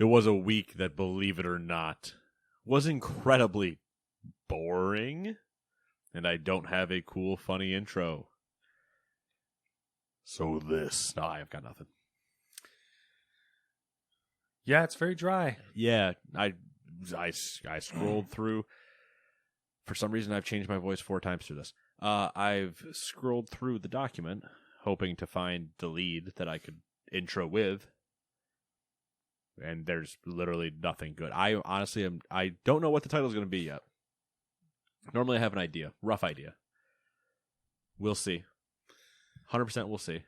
It was a week that, believe it or not, was incredibly boring, and I don't have a cool, funny intro. So no, I've got nothing. Yeah, it's very dry. Yeah, I scrolled through. For some reason, I've changed my voice 4 times through this. I've scrolled through the document, hoping to find the lead that I could intro with, and there's literally nothing good. I honestly I don't know what the title is going to be yet. Normally, I have an idea, rough idea. We'll see. 100% we'll see.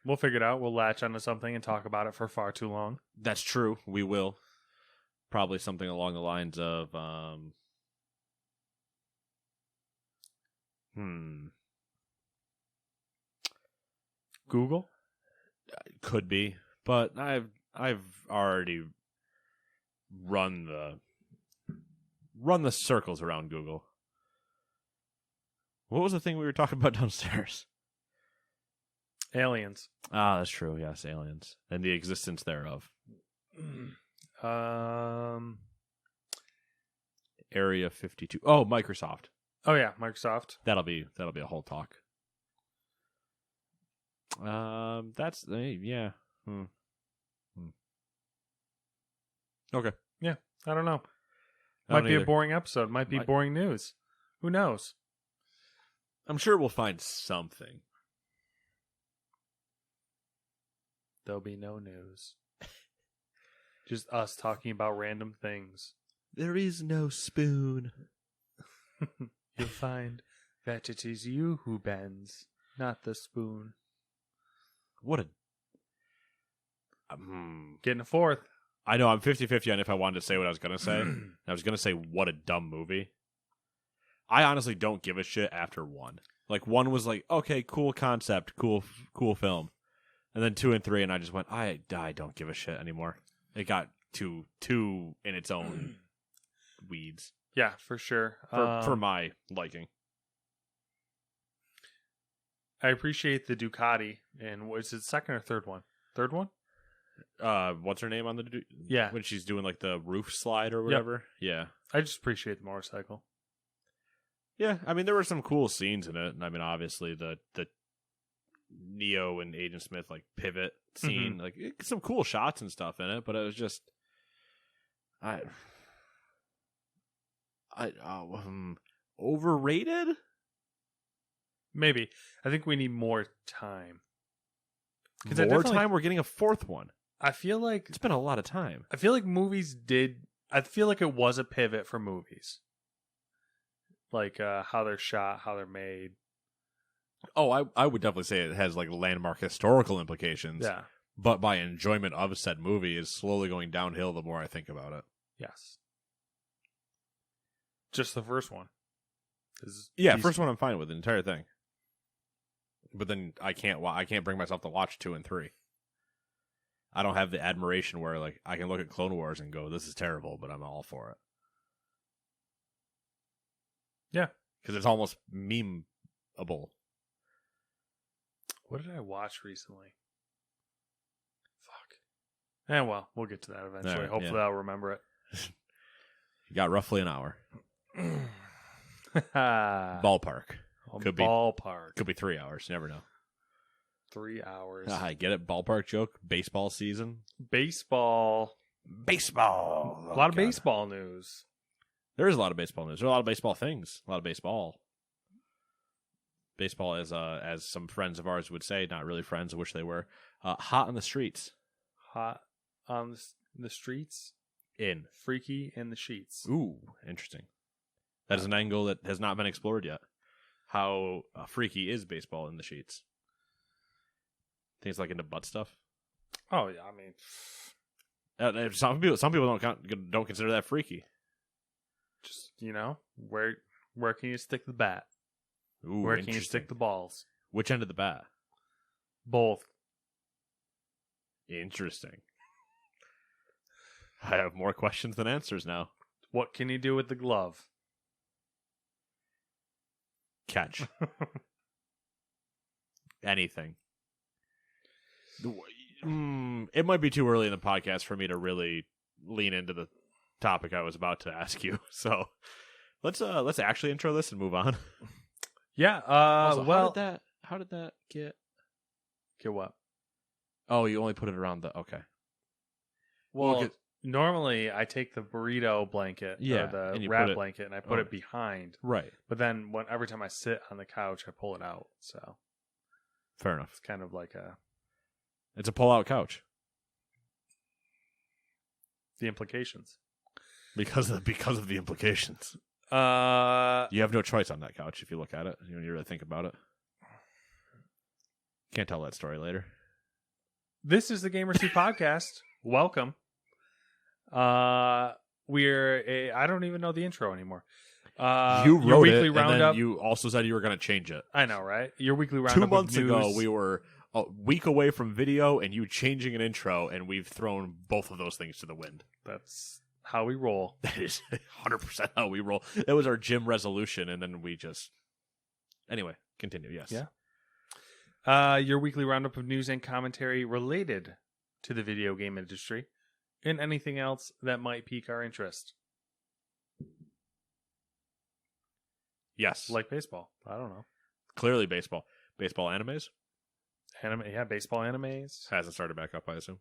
We'll figure it out. We'll latch onto something and talk about it for far too long. That's true. We will. Probably something along the lines of, Google? Could be, but I've already run the circles around Google. What was the thing we were talking about downstairs? Aliens. Ah, that's true. Yes, aliens and the existence thereof. Area 52. Oh, Microsoft. Oh yeah, Microsoft. That'll be a whole talk. That's yeah. Okay. Yeah, I don't know. Might be a boring episode. Might be boring news. Who knows? I'm sure we'll find something. There'll be no news. Just us talking about random things. There is no spoon. You'll find that it is you who bends, not the spoon. What a... Getting a fourth. I know, I'm 50-50 on if I wanted to say what I was going to say. I was going to say, what a dumb movie. I honestly don't give a shit after 1. Like, 1 was like, okay, cool concept, cool film. And then 2 and 3, and I just went, I don't give a shit anymore. It got too in its own weeds. Yeah, for sure. For my liking. I appreciate the Ducati. And was it second or third one? Third one? What's her name on the... Yeah. When she's doing, like, the roof slide or whatever? Yep. Yeah. I just appreciate the motorcycle. Yeah, I mean, there were some cool scenes in it. And I mean, obviously, the Neo and Agent Smith, like, pivot scene. Like, some cool shots and stuff in it. But it was just... overrated? Maybe. I think we need more time. More time? We're getting a 4th one. I feel like... It's been a lot of time. I feel like movies did... I feel like it was a pivot for movies. Like, how they're shot, how they're made. Oh, I would definitely say it has, like, landmark historical implications. Yeah. But my enjoyment of said movie is slowly going downhill the more I think about it. Yes. Just the first one. Yeah, first one I'm fine with, the entire thing. But then I can't bring myself to watch 2 and 3. I don't have the admiration where, like, I can look at Clone Wars and go, this is terrible, but I'm all for it. Yeah. Because it's almost memeable. What did I watch recently? Fuck. Well, we'll get to that eventually. Right, Hopefully I'll remember it. You got roughly an hour. Ballpark. Could be 3 hours. You never know. 3 hours. I get it. Ballpark joke. Baseball season. Baseball. Oh, a lot of baseball news. There is a lot of baseball news. There are a lot of baseball things. A lot of baseball. Baseball, as some friends of ours would say, not really friends, I wish they were, hot on the streets. Hot on the streets? In. Freaky in the sheets. Ooh, interesting. That is an angle that has not been explored yet. How freaky is baseball in the sheets? Things like into butt stuff? Oh, yeah, I mean... some people don't consider that freaky. Just, where can you stick the bat? Ooh, where can you stick the balls? Which end of the bat? Both. Interesting. I have more questions than answers now. What can you do with the glove? Catch. Anything. It might be too early in the podcast for me to really lean into the topic I was about to ask you. So let's actually intro this and move on. Yeah. Also, Well, how did that get? get what? Oh, you only put it around the okay. Well, normally I take the burrito blanket, Yeah, or and the you wrap put it- blanket, and I put it behind. Right. But then every time I sit on the couch, I pull it out. So Fair enough. it's kind of like It's a pull-out couch the implications. because of the implications. You have no choice on that couch if you look at it. When you really think about it. Can't tell that story later. This is the Gamercy Podcast. Welcome. I don't even know the intro anymore. You your wrote weekly it, roundup. and then you also said you were going to change it. I know, right? Your weekly roundup. 2 months of news. ago, we were a week away from video and you changing an intro, and we've thrown both of those things to the wind. That's how we roll. That is 100% how we roll. That was our gym resolution, and then we just... Anyway, continue, yes. Yeah. Your weekly roundup of news and commentary related to the video game industry and anything else that might pique our interest. Yes. Like baseball. I don't know. Clearly baseball. Baseball animes? Baseball animes. Hasn't started back up, I assume.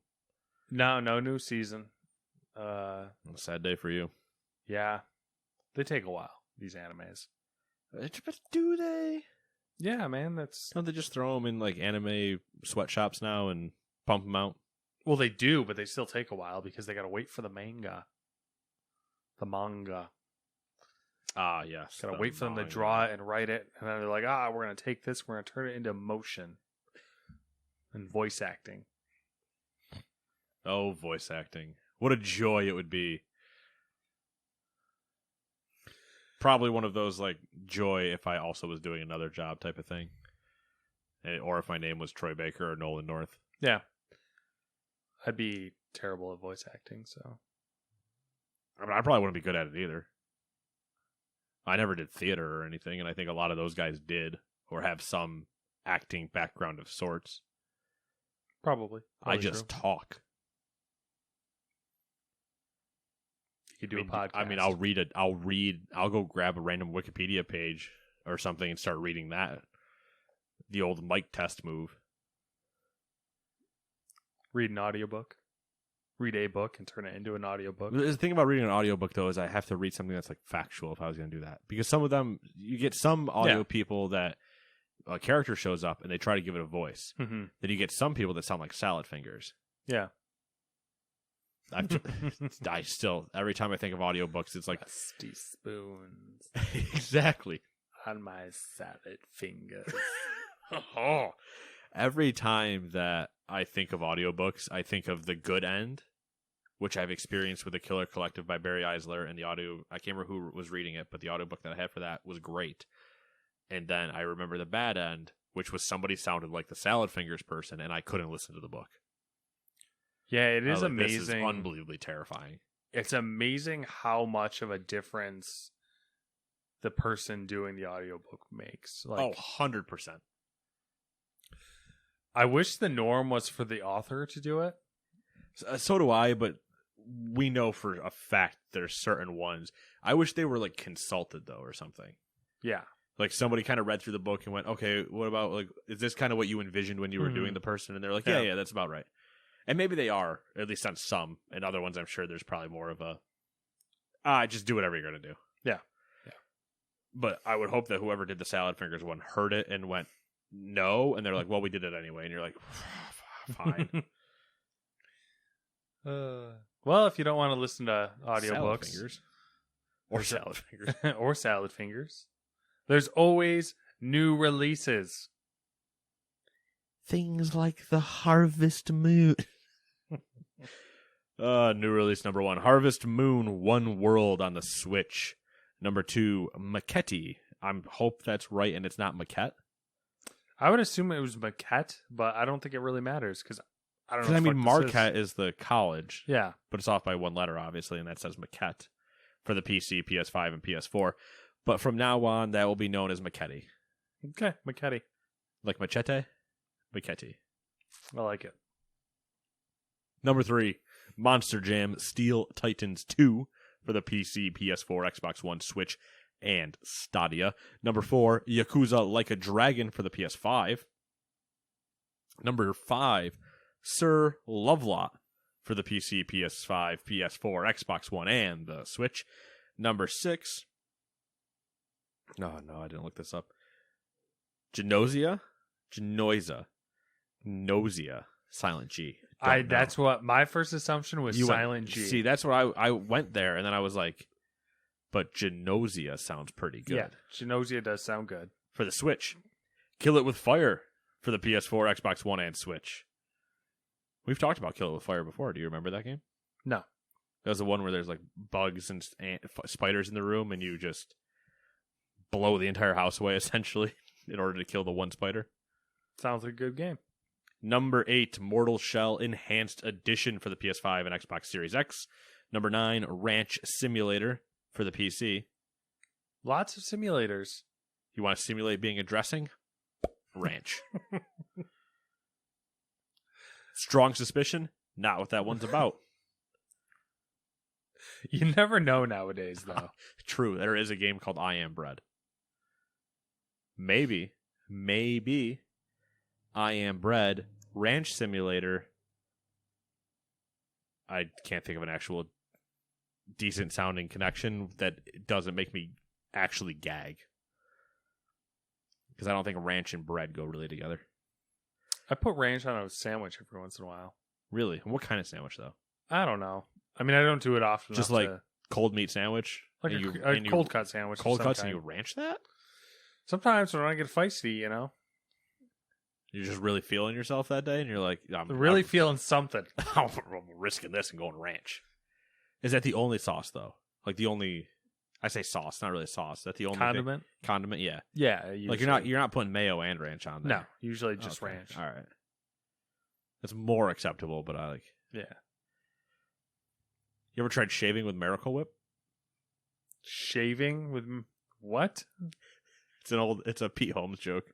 No new season. A sad day for you. Yeah. They take a while, these animes. But do they? Yeah, man, that's... Don't they just throw them in like anime sweatshops now and pump them out? Well, they do, but they still take a while because they gotta wait for the manga. The manga. Ah, yes. Gotta wait for them to draw it and write it, and then they're like, we're gonna take this, we're gonna turn it into motion. And voice acting. Oh, voice acting. What a joy it would be. Probably one of those, like, joy if I also was doing another job type of thing. Or if my name was Troy Baker or Nolan North. Yeah. I'd be terrible at voice acting, so. I mean, I probably wouldn't be good at it either. I never did theater or anything, and I think a lot of those guys did, or have some acting background of sorts. Probably I just talk. You could do a podcast. I mean, I'll go grab a random Wikipedia page or something and start reading that. The old mic test move. Read an audiobook. Read a book and turn it into an audiobook. The thing about reading an audiobook, though, is I have to read something that's like factual if I was going to do that. Because some of them, you get some audio people that a character shows up and they try to give it a voice. Mm-hmm. Then you get some people that sound like salad fingers. Yeah. I still, every time I think of audiobooks, it's like... Rusty spoons. Exactly. On my salad fingers. Oh. Every time that I think of audiobooks, I think of The Good End, which I've experienced with The Killer Collective by Barry Eisler, and the audio, I can't remember who was reading it, but the audiobook that I had for that was great. And then I remember The Bad End, which was somebody sounded like the salad fingers person, and I couldn't listen to the book. Yeah, it is amazing. This is unbelievably terrifying. It's amazing how much of a difference the person doing the audiobook makes. Like, 100%. I wish the norm was for the author to do it. So do I, but we know for a fact there's certain ones. I wish they were like consulted though or something. Yeah. Like somebody kind of read through the book and went, okay, what about like, is this kind of what you envisioned when you were doing the person? And they're like, yeah, that's about right. And maybe they are, at least on some. And other ones, I'm sure there's probably more of a, just do whatever you're going to do. Yeah. But I would hope that whoever did the salad fingers one heard it and went, no. And they're like, well, we did it anyway. And you're like, fine. Well, if you don't want to listen to audiobooks. Salad fingers. Or salad fingers. Or salad fingers. There's always new releases. Things like the Harvest Moon. New release number 1, Harvest Moon One World on the Switch. Number 2, Maquette. I hope that's right and it's not Maquette. I would assume it was Maquette, but I don't think it really matters because I don't know. I mean, Marquette is the college. Yeah. But it's off by one letter, obviously, and that says Maquette for the PC, PS5, and PS4. But from now on, that will be known as Maquette. Okay, Maquette. Like machete? Maquette. I like it. Number 3, Monster Jam Steel Titans 2 for the PC, PS4, Xbox One, Switch, and Stadia. Number 4, Yakuza Like a Dragon for the PS5. Number 5, Sir Lovelot for the PC, PS5, PS4, Xbox One, and the Switch. Number 6, oh no, I didn't look this up. Genosia, Silent G. That's what my first assumption was. Silent G. See, that's what I went there, and then I was like, but Genosia sounds pretty good. Yeah, Genosia does sound good. For the Switch, Kill It With Fire for the PS4, Xbox One, and Switch. We've talked about Kill It With Fire before. Do you remember that game? No. That was the one where there's like bugs and spiders in the room, and you just blow the entire house away, essentially, in order to kill the one spider. Sounds like a good game. Number 8, Mortal Shell Enhanced Edition for the PS5 and Xbox Series X. Number 9, Ranch Simulator for the PC. Lots of simulators. You want to simulate being a dressing? Ranch. Strong Suspicion? Not what that one's about. You never know nowadays, though. True, there is a game called I Am Bread. Maybe I Am Bread, Ranch Simulator. I can't think of an actual decent sounding connection that doesn't make me actually gag. Because I don't think ranch and bread go really together. I put ranch on a sandwich every once in a while. Really? What kind of sandwich, though? I don't know. I mean, I don't do it often. Just like cold meat sandwich? Like a cold cut sandwich. Cold cuts and you ranch that? Sometimes when I get feisty, you know. You're just really feeling yourself that day, and you're like, I'm feeling something. I'm risking this and going ranch. Is that the only sauce, though? Like the only, I say sauce, not really sauce. Is that the only condiment? Condiment, yeah. Yeah. Usually. Like you're not putting mayo and ranch on there. No, usually just ranch. All right. That's more acceptable, but I like. Yeah. You ever tried shaving with Miracle Whip? Shaving with what? It's a Pete Holmes joke.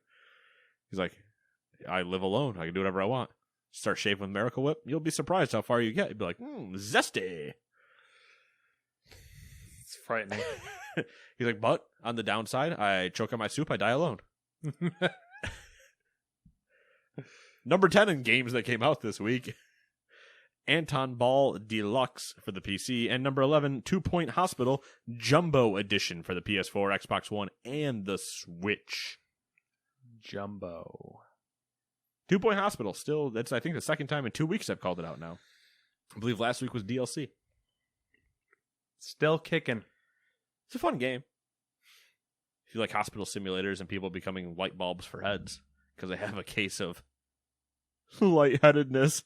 He's like, I live alone. I can do whatever I want. Start shaving with Miracle Whip. You'll be surprised how far you get. You'll be like, zesty. It's frightening. He's like, but on the downside, I choke on my soup. I die alone. Number 10 in games that came out this week. Anton Ball Deluxe for the PC. And number 11, 2 Point Hospital Jumbo Edition for the PS4, Xbox One, and the Switch. Jumbo. 2 Point Hospital. Still, that's I think the second time in 2 weeks I've called it out now. I believe last week was DLC. Still kicking. It's a fun game. If you like hospital simulators and people becoming light bulbs for heads because they have a case of lightheadedness.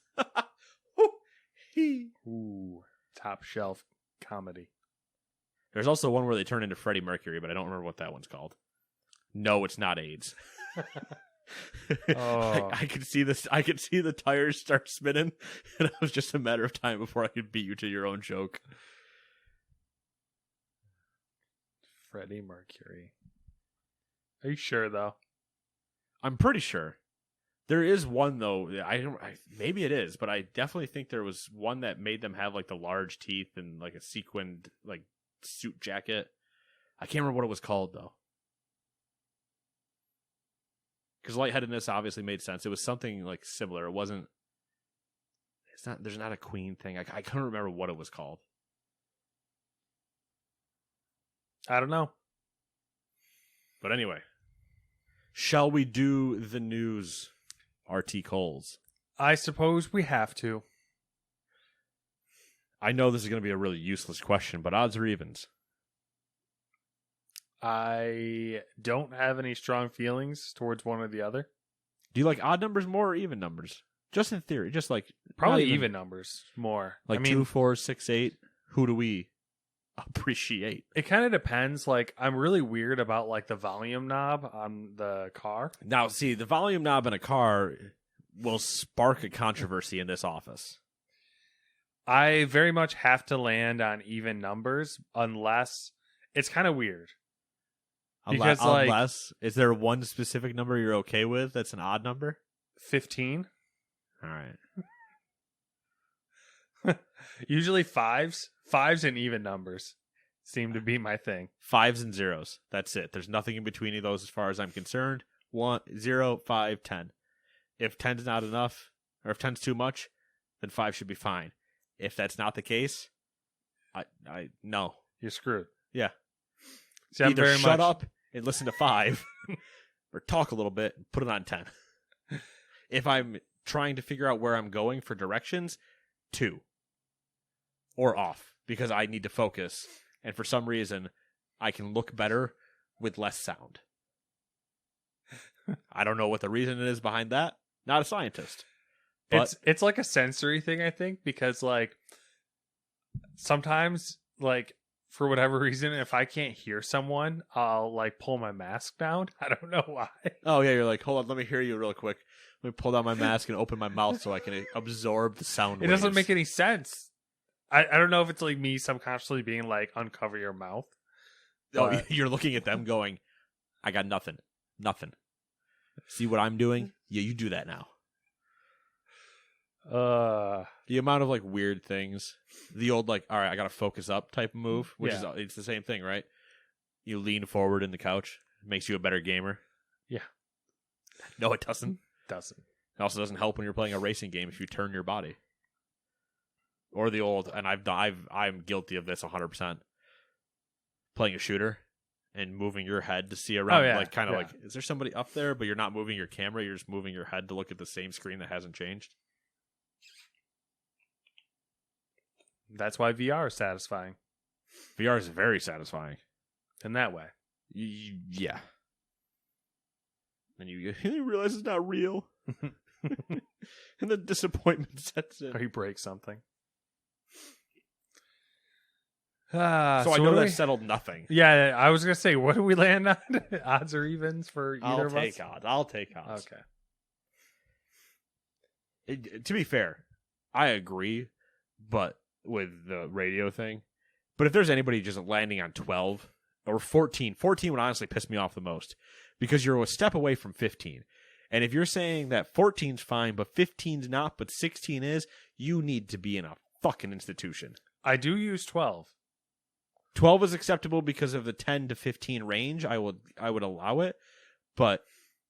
Ooh, top shelf comedy. There's also one where they turn into Freddie Mercury, but I don't remember what that one's called. No, it's not AIDS. Oh. I could see this. I could see the tires start spinning, and it was just a matter of time before I could beat you to your own joke. Freddie Mercury. Are you sure though? I'm pretty sure. There is one though. Maybe it is, but I definitely think there was one that made them have like the large teeth and like a sequined like suit jacket. I can't remember what it was called though. Because lightheadedness obviously made sense. It was something like similar. It wasn't. It's not. There's not a Queen thing. I couldn't remember what it was called. I don't know. But anyway, shall we do the news? RT Coles. I suppose we have to. I know this is going to be a really useless question, but odds or evens? I don't have any strong feelings towards one or the other. Do you like odd numbers more or even numbers? Just in theory, just like probably even numbers more. Like 2, 4, 6, 8. Who do we appreciate? It kind of depends. Like I'm really weird about like the volume knob on the car. Now, see, the volume knob in a car will spark a controversy in this office. I very much have to land on even numbers unless it's kind of weird. Because unless is there one specific number you're okay with that's an odd number? 15. All right. Usually fives and even numbers seem to be my thing. 5s and 0s. That's it. There's nothing in between of those as far as I'm concerned. 1, 0, 5, 10. If 10's not enough, or if 10's too much, then 5 should be fine. If that's not the case, I no. You're screwed. Yeah. See, I'm Either very shut much... up and listen to 5, or talk a little bit and put it on 10. If I'm trying to figure out where I'm going for directions, 2. Or off, because I need to focus. And for some reason, I can look better with less sound. I don't know what the reason is behind that. Not a scientist. But It's like a sensory thing, I think, because like sometimes, like for whatever reason, if I can't hear someone, I'll like pull my mask down. I don't know why. oh yeah, you're like, hold on, let me hear you real quick. Let me pull down my mask and open my mouth so I can absorb the sound. It doesn't make any sense. I don't know if it's like me subconsciously being like, uncover your mouth. Oh, you're looking at them going, I got nothing. Nothing. See what I'm doing? Yeah, you do that now. The amount of like weird things. The old like, all right, I gotta focus up type of move, which is it's the same thing, right? You lean forward in the couch. It makes you a better gamer. Yeah. No, it doesn't. Doesn't. It also doesn't help when you're playing a racing game if you turn your body. Or the old, and I'm guilty of this 100%. Playing a shooter and moving your head to see around, like kind of like, is there somebody up there? But you're not moving your camera. You're just moving your head to look at the same screen that hasn't changed. That's why VR is satisfying. VR is very satisfying in that way. Yeah. And you realize it's not real. And the disappointment sets in. Or you break something. So I know that settled nothing. Yeah, I was going to say, what do we land on? Odds or evens for either of us? I'll take odds. Okay. To be fair, I agree, but with the radio thing. But if there's anybody just landing on 12 or 14 would honestly piss me off the most because you're a step away from 15. And if you're saying that 14's fine, but 15's not, but 16 is, you need to be in a fucking institution. I do use 12. 12 is acceptable because of the 10 to 15 range. I would allow it. But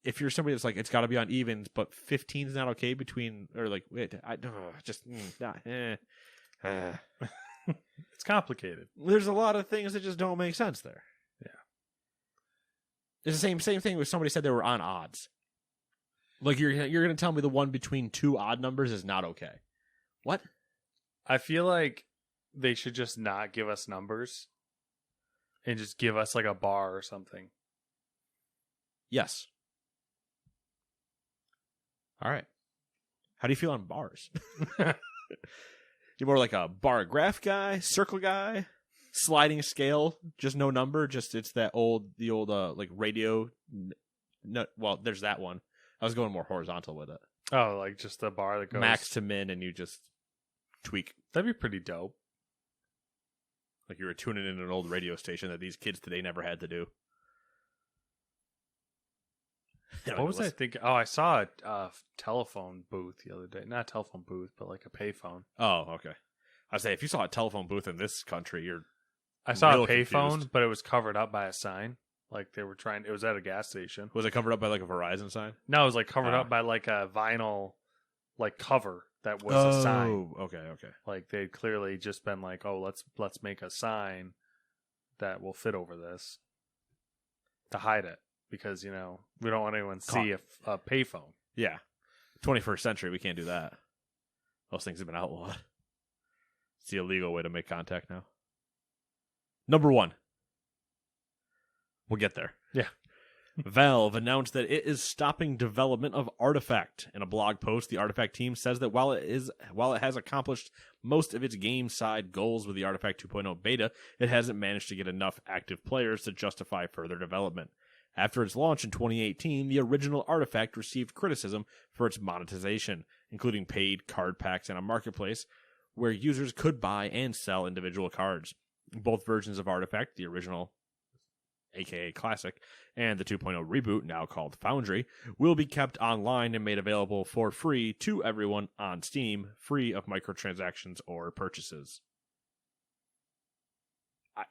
if you're somebody that's like, it's got to be on evens, but 15's not okay between, or like, wait, it's complicated. There's a lot of things that just don't make sense there. Yeah. It's the same thing with somebody said they were on odds. Like you're going to tell me the one between two odd numbers is not okay. What? I feel like they should just not give us numbers and just give us like a bar or something. Yes. All right. How do you feel on bars? You're more like a bar graph guy, circle guy, sliding scale, just no number, just it's the old like radio. No, well, there's that one. I was going more horizontal with it. Oh, like just a bar that goes max to min, and you just tweak. That'd be pretty dope. Like you were tuning in an old radio station that these kids today never had to do. What was I thinking? Oh, I saw a telephone booth the other day. Not a telephone booth, but like a payphone. Oh, okay. I say if you saw a telephone booth in this country, I saw a payphone, confused. But it was covered up by a sign. Like they were trying. It was at a gas station. Was it covered up by like a Verizon sign? No, it was like covered up by like a vinyl, like cover that was a sign. Oh, okay. Like they'd clearly just been like, oh, let's make a sign that will fit over this to hide it. Because, we don't want anyone to see a payphone. Yeah. 21st century, we can't do that. Those things have been outlawed. It's the illegal way to make contact now. Number 1. We'll get there. Yeah. Valve announced that it is stopping development of Artifact. In a blog post, the Artifact team says that while it has accomplished most of its game side goals with the Artifact 2.0 beta, it hasn't managed to get enough active players to justify further development. After its launch in 2018, the original Artifact received criticism for its monetization, including paid card packs and a marketplace where users could buy and sell individual cards. Both versions of Artifact, the original aka Classic, and the 2.0 reboot, now called Foundry, will be kept online and made available for free to everyone on Steam, free of microtransactions or purchases. I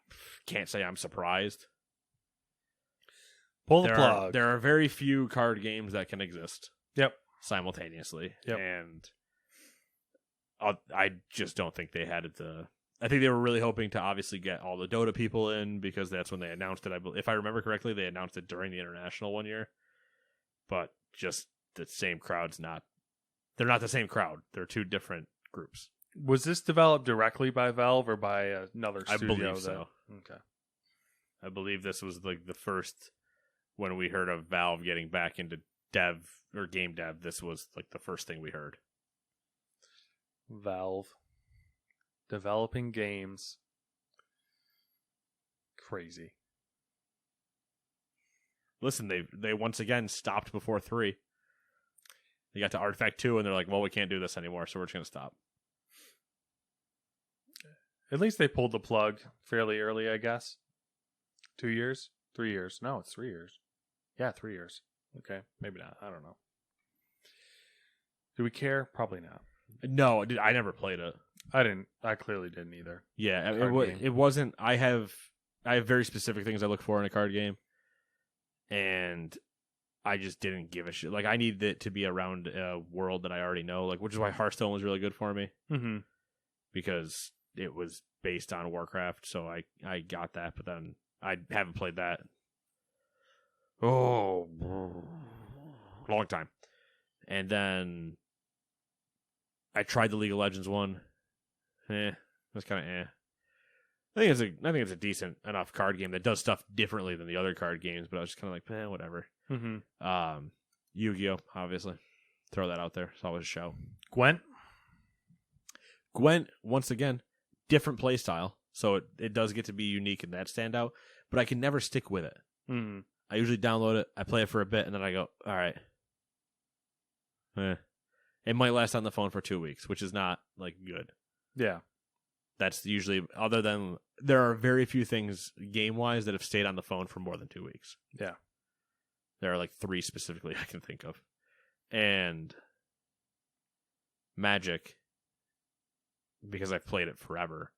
can't say I'm surprised. Pull the plug. There are very few card games that can exist. Yep. Simultaneously. Yep. And I just don't think they had it to... I think they were really hoping to obviously get all the Dota people in because that's when they announced it. If I remember correctly, they announced it during the International one year. But just the same crowd's not... They're not the same crowd. They're two different groups. Was this developed directly by Valve or by another studio? I believe so. Okay. I believe this was like the first... When we heard of Valve getting back into dev or game dev, this was like the first thing we heard. Valve. Developing games. Crazy. Listen, they once again stopped before 3. They got to Artifact 2 and they're like, well, we can't do this anymore, so we're just going to stop. At least they pulled the plug fairly early, I guess. 2 years? 3 years. No, it's 3 years. Yeah, 3 years. Okay, maybe not. I don't know. Do we care? Probably not. No, I never played it. I didn't. I clearly didn't either. Yeah, it wasn't. I have very specific things I look for in a card game, and I just didn't give a shit. Like, I needed it to be around a world that I already know, like, which is why Hearthstone was really good for me. Mm-hmm. Because it was based on Warcraft, so I got that, but then I haven't played that. Oh, long time. And then I tried the League of Legends one. It was kind of eh. I think it's a decent enough card game that does stuff differently than the other card games, but I was just kind of like, whatever. Mm-hmm. Yu-Gi-Oh, obviously. Throw that out there. It's always a show. Gwent, once again, different play style, so it does get to be unique in that standout, but I can never stick with it. Mm-hmm. I usually download it, I play it for a bit, and then I go, all right. It might last on the phone for 2 weeks, which is not, like, good. Yeah. That's usually, other than, there are very few things game-wise that have stayed on the phone for more than 2 weeks. Yeah. There are, like, 3 specifically I can think of. And Magic, because I've played it forever,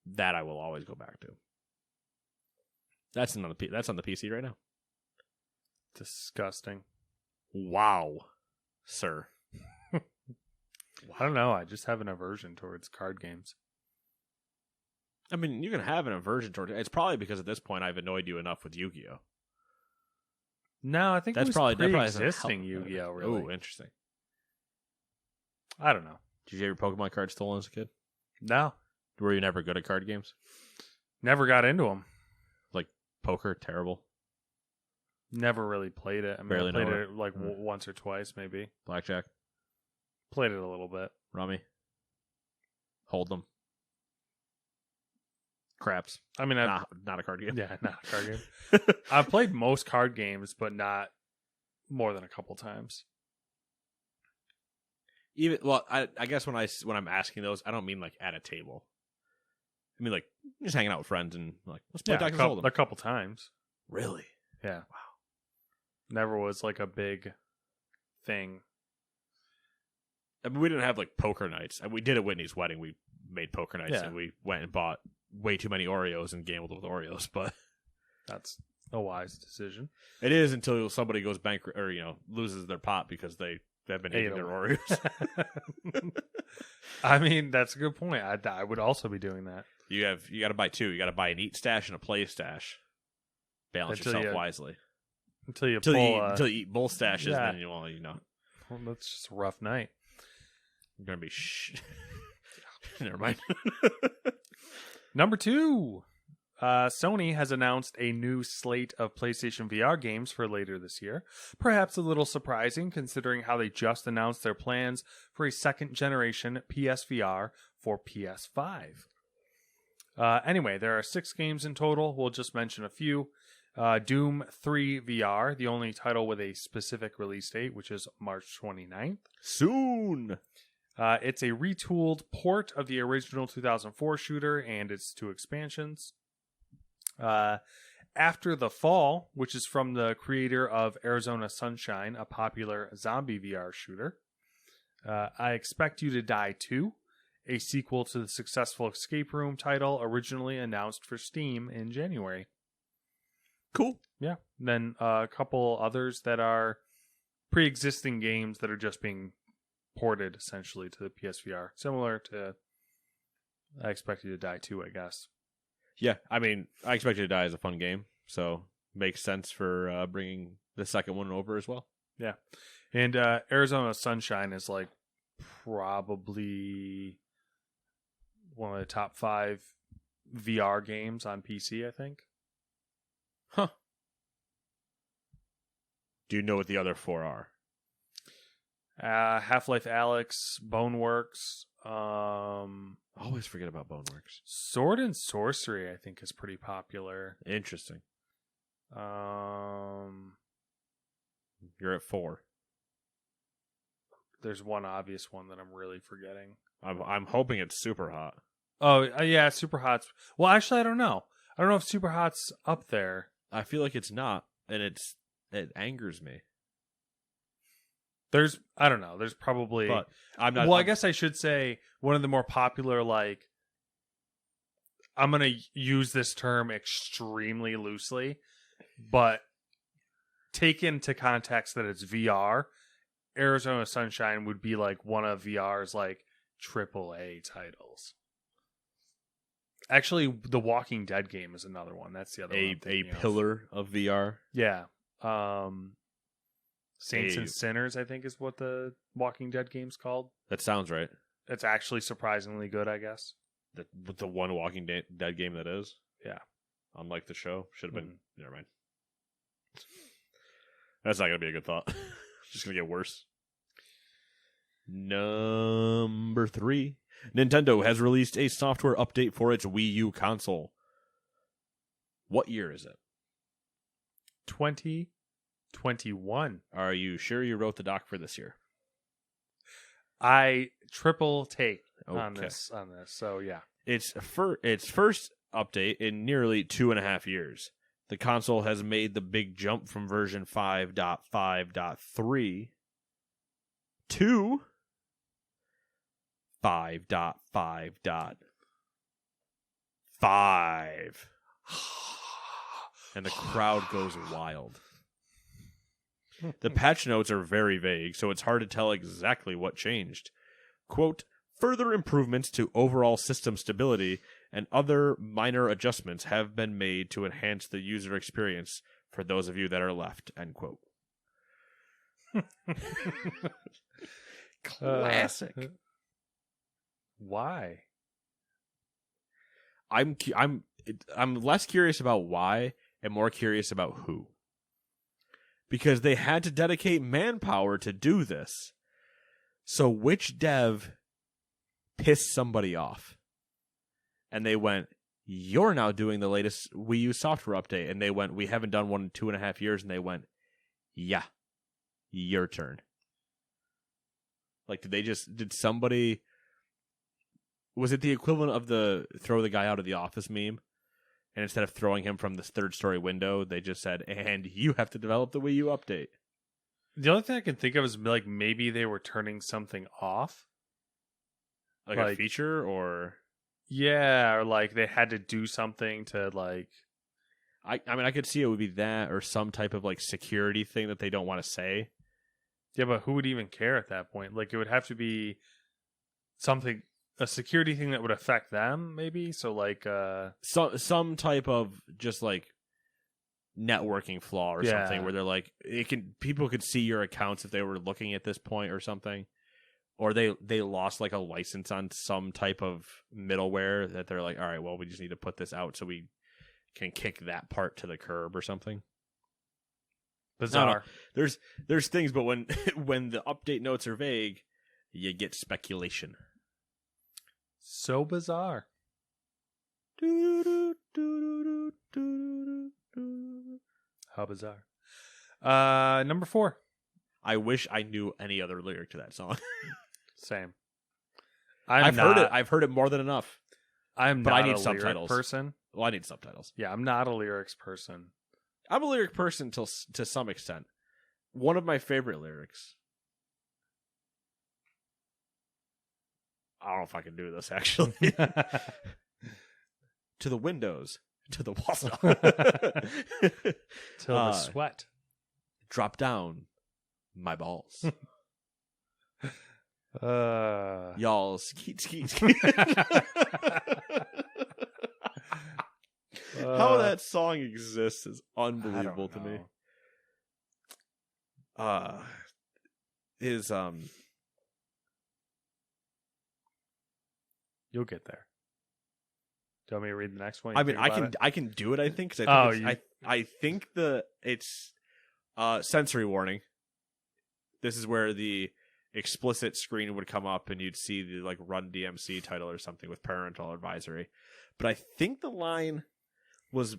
that I will always go back to. That's on the PC right now. Disgusting. Wow, sir. I don't know. I just have an aversion towards card games. I mean, you can have an aversion toward it. It's probably because at this point I've annoyed you enough with Yu-Gi-Oh. No, I think That's it was probably pre-existing Yu-Gi-Oh, really. Oh, interesting. I don't know. Did you have your Pokemon cards stolen as a kid? No. Were you never good at card games? Never got into them. Like poker, terrible. Never really played it. I mean, Barely I played know it like once or twice, maybe. Blackjack, Played it a little bit. rummy, hold 'em, craps. I mean, Not a card game. yeah, not a card game. I've played most card games, but not more than a couple times. I guess when I'm asking those, I don't mean like at a table. I mean like just hanging out with friends and like let's play Texas Hold'em. A couple times. Really? Yeah. Wow. Never was like a big thing. I mean, we didn't have like poker nights. We did at Whitney's wedding. We made poker nights and we went and bought way too many Oreos and gambled with Oreos. But that's a wise decision. It is until somebody goes bankrupt or loses their pot because they've been eating their Oreos. I mean, that's a good point. I would also be doing that. You got to buy 2. You got to buy an eat stash and a play stash. Balance yourself wisely. Until you eat both stashes, then Well, that's just a rough night. You're gonna be Never mind. Number 2. Sony has announced a new slate of PlayStation VR games for later this year. Perhaps a little surprising considering how they just announced their plans for a second generation PSVR for PS5. Anyway, there are 6 games in total. We'll just mention a few. Doom 3 VR, the only title with a specific release date, which is March 29th. Soon! It's a retooled port of the original 2004 shooter and its 2 expansions. After the Fall, which is from the creator of Arizona Sunshine, a popular zombie VR shooter. I Expect You to Die 2, a sequel to the successful escape room title originally announced for Steam in January. Cool. Yeah. Then a couple others that are pre-existing games that are just being ported essentially to the PSVR, similar to I Expect You to Die 2, I guess. Yeah, I mean, I Expect You to Die is a fun game, so makes sense for bringing the second one over as well. Yeah. And Arizona Sunshine is like probably one of the top 5 VR games on PC, I think. Huh. Do you know what the other 4 are? Half-Life Alyx, Boneworks, Always forget about Boneworks. Sword and Sorcery, I think, is pretty popular. Interesting. You're at 4. There's one obvious one that I'm really forgetting. I'm hoping it's Super Hot. Oh, yeah, Super Hot's... Well, actually, I don't know. I don't know if Super Hot's up there. I feel like it's not, and it angers me. I don't know. There's probably... But I'm not... Well, I guess I should say one of the more popular, like... I'm going to use this term extremely loosely, but take into context that it's VR, Arizona Sunshine would be like one of VR's like AAA titles. Actually, the Walking Dead game is another one. That's the other one. A pillar of VR. Yeah. Saints and Sinners, I think, is what the Walking Dead game's called. That sounds right. It's actually surprisingly good, I guess. The one Walking Dead game that is. Yeah. Unlike the show. Should have been. Never mind. That's not going to be a good thought. It's just going to get worse. Number 3. Nintendo has released a software update for its Wii U console. What year is it? 2021. Are you sure you wrote the doc for this year? I triple take Okay. on this. So yeah, It's first update in nearly 2.5 years. The console has made the big jump from version 5.5.3 to 5.5.5. And the crowd goes wild. The patch notes are very vague, so it's hard to tell exactly what changed. Quote, further improvements to overall system stability and other minor adjustments have been made to enhance the user experience for those of you that are left, end quote. Classic. Why? I'm less curious about why and more curious about who. Because they had to dedicate manpower to do this. So which dev pissed somebody off? And they went, you're now doing the latest Wii U software update. And they went, we haven't done one in 2.5 years. And they went, yeah, your turn. Like, did somebody, was it the equivalent of the throw the guy out of the office meme? And instead of throwing him from this 3rd-story window, they just said, and you have to develop the Wii U update. The only thing I can think of is like maybe they were turning something off. Like a feature or... Yeah, or like they had to do something to like... I mean, I could see it would be that or some type of like security thing that they don't want to say. Yeah, but who would even care at that point? Like it would have to be something... A security thing that would affect them, maybe? So, like... some type of just, like, networking flaw or something where they're like... people could see your accounts if they were looking at this point or something. Or they lost, like, a license on some type of middleware that they're like, all right, well, we just need to put this out so we can kick that part to the curb or something. Bizarre. There's things, but when when the update notes are vague, you get speculation. So bizarre. How bizarre. Number 4. I wish I knew any other lyric to that song. Same. I've heard it. I've heard it more than enough. I'm but not I need a subtitles. lyric person. Well, I need subtitles. Yeah, I'm not a lyrics person. I'm a lyric person to some extent. One of my favorite lyrics. I don't know if I can do this, actually. To the windows, to the walls. Till the sweat. Drop down my balls. Y'all skeet, skeet, skeet. How that song exists is unbelievable to me. You'll get there. Do you want me to read the next one? I mean, I can do it. I think. Cause I think it's sensory warning. This is where the explicit screen would come up, and you'd see the like Run DMC title or something with parental advisory. But I think the line was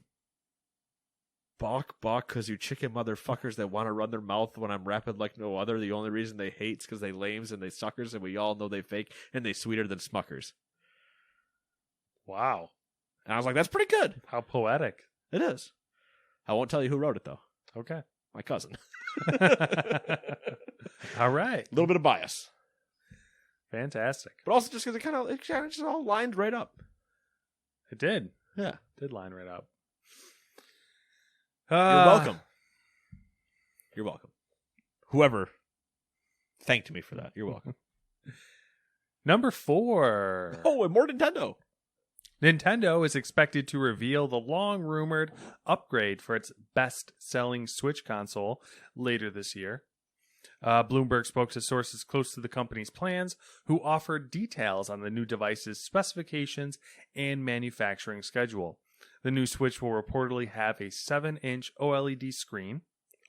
"Balk, balk, cause you chicken motherfuckers that want to run their mouth when I'm rapping like no other. The only reason they hate's cause they lames and they suckers, and we all know they fake and they sweeter than Smuckers." Wow. And I was like, that's pretty good. How poetic. It is. I won't tell you who wrote it, though. Okay. My cousin. All right. A little bit of bias. Fantastic. But also just because it kind of just all lined right up. It did. Yeah. It did line right up. You're welcome. You're welcome. Whoever thanked me for that, you're welcome. Number 4. Oh, and more Nintendo. Nintendo is expected to reveal the long-rumored upgrade for its best-selling Switch console later this year. Bloomberg spoke to sources close to the company's plans, who offered details on the new device's specifications and manufacturing schedule. The new Switch will reportedly have a 7-inch OLED screen,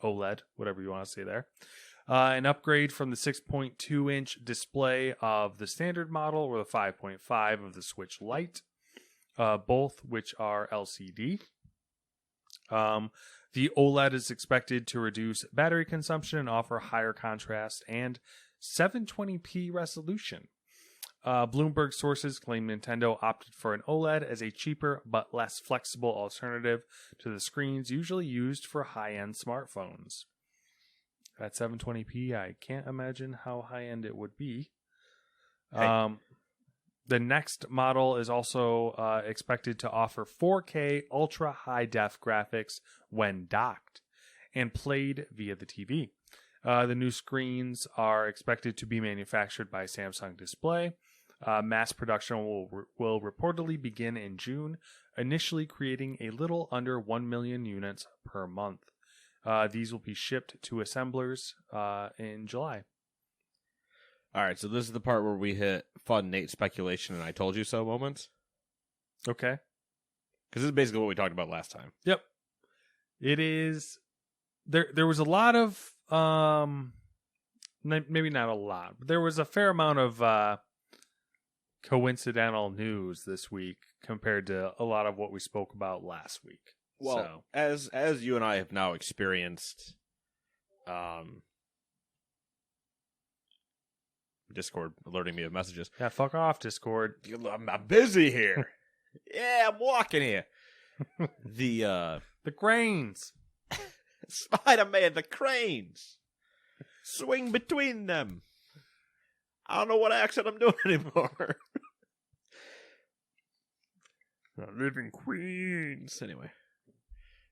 OLED, whatever you want to say there, an upgrade from the 6.2-inch display of the standard model or the 5.5 of the Switch Lite. Both which are LCD. The OLED is expected to reduce battery consumption and offer higher contrast and 720p resolution. Bloomberg sources claim Nintendo opted for an OLED as a cheaper but less flexible alternative to the screens usually used for high-end smartphones. At 720p, I can't imagine how high-end it would be. Hey. The next model is also expected to offer 4K ultra high def graphics when docked and played via the TV. The new screens are expected to be manufactured by Samsung Display. Mass production will reportedly begin in June, initially creating a little under 1 million units per month. These will be shipped to assemblers in July. All right, so this is the part where we hit fun Nate speculation and I told you so moments. Okay. Because this is basically what we talked about last time. Yep. It is. There was a lot of, maybe not a lot, but there was a fair amount of coincidental news this week compared to a lot of what we spoke about last week. Well, so. as you and I have now experienced, Discord alerting me of messages. Yeah, fuck off, Discord. I'm busy here. Yeah, I'm walking here. The cranes. Spider-Man, the cranes. Swing between them. I don't know what accent I'm doing anymore. I live in Queens. Anyway.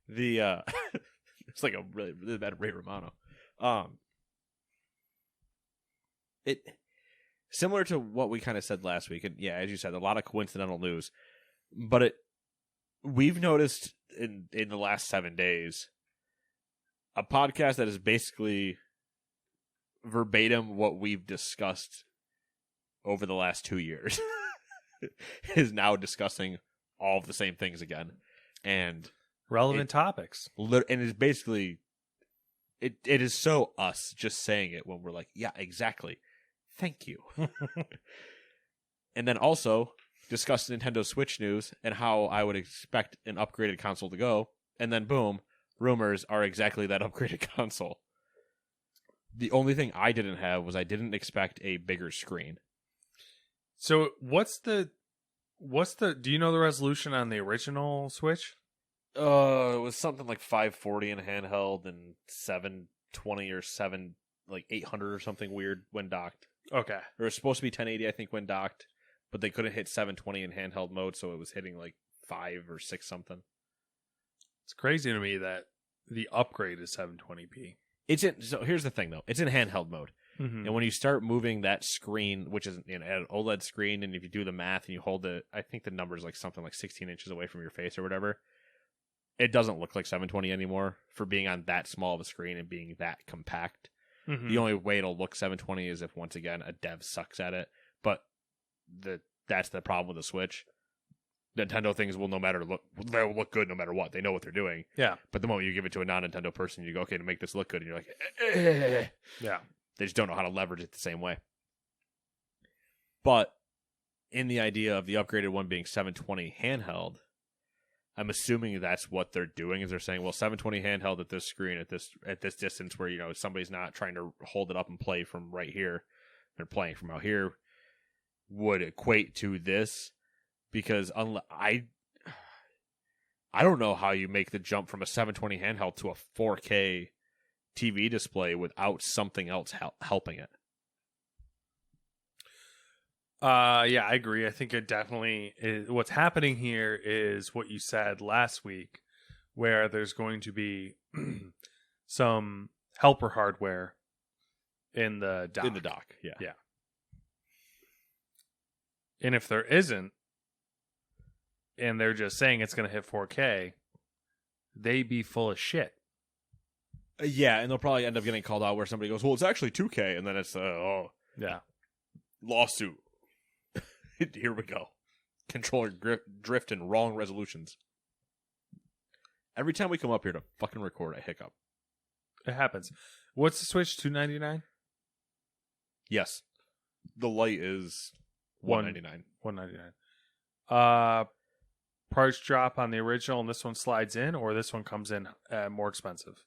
It's like a really, really bad Ray Romano. It similar to what we kind of said last week, and yeah, as you said, a lot of coincidental news. But we've noticed in the last 7 days a podcast that is basically verbatim what we've discussed over the last 2 years is now discussing all of the same things again, and relevant topics. And it's basically it is so us just saying it when we're like, yeah, exactly. Thank you. And then also discuss Nintendo Switch news and how I would expect an upgraded console to go. And then boom, rumors are exactly that upgraded console. The only thing I didn't have was I didn't expect a bigger screen. So what's the Do you know the resolution on the original Switch? It was something like 540 in handheld and 720 or 800 or something weird when docked. Okay. It was supposed to be 1080, I think, when docked, but they couldn't hit 720 in handheld mode, so it was hitting like 5 or 6 something. It's crazy to me that the upgrade is 720p. So here's the thing, though. It's in handheld mode. Mm-hmm. And when you start moving that screen, which is an OLED screen, and if you do the math and you hold it, I think the number is like something like 16 inches away from your face or whatever, it doesn't look like 720 anymore for being on that small of a screen and being that compact. Mm-hmm. The only way it'll look 720 is if, once again, a dev sucks at it. But that's the problem with the Switch. Nintendo things will they'll look good no matter what. They know what they're doing. Yeah. But the moment you give it to a non-Nintendo person, you go, okay, to make this look good, and you're like, Yeah. They just don't know how to leverage it the same way. But in the idea of the upgraded one being 720 handheld, I'm assuming that's what they're doing. Is they're saying, well, 720 handheld at this screen at this distance where somebody's not trying to hold it up and play from right here, they're playing from out here, would equate to this. Because I don't know how you make the jump from a 720 handheld to a 4K TV display without something else helping it. Yeah, I agree. I think it definitely is. What's happening here is what you said last week, where there's going to be some helper hardware in the dock. In the dock, yeah. Yeah. And if there isn't, and they're just saying it's going to hit 4K, they be full of shit. Yeah, and they'll probably end up getting called out where somebody goes, well, it's actually 2K, and then it's, yeah, lawsuit. Here we go. Controller drift and wrong resolutions. Every time we come up here to fucking record, I hiccup. It happens. What's the Switch, $299? Yes. The light is $199. $199. Price drop on the original, and this one slides in, or this one comes in more expensive?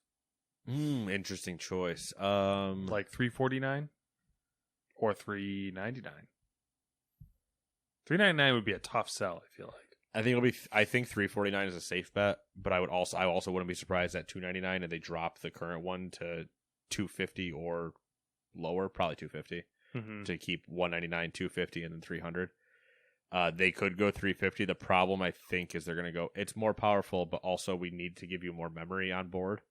Interesting choice. Like $349 or $399. $399 would be a tough sell, I feel like. I think it'll be. I think $349 is a safe bet, but I also wouldn't be surprised at $299 and they drop the current one to $250 or lower, probably $250 to keep $199, $250, and then $300. They could go $350. The problem, I think, is they're going to go, it's more powerful, but also we need to give you more memory on board.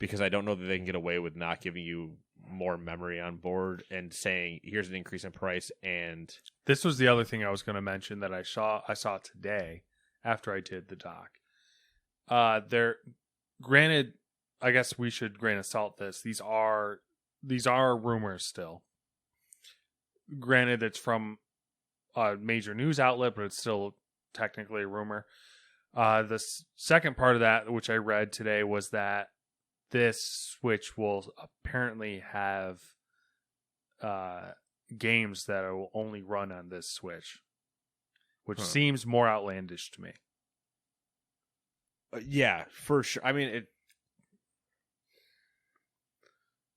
Because I don't know that they can get away with not giving you more memory on board and saying, here's an increase in price. And this was the other thing I was going to mention that I saw today after I did the doc. Granted, I guess we should grain of salt this. These are rumors still. Granted, it's from a major news outlet, but it's still technically a rumor. The second part of that, which I read today, was that this Switch will apparently have games that will only run on this Switch, which seems more outlandish to me. Yeah, for sure. I mean,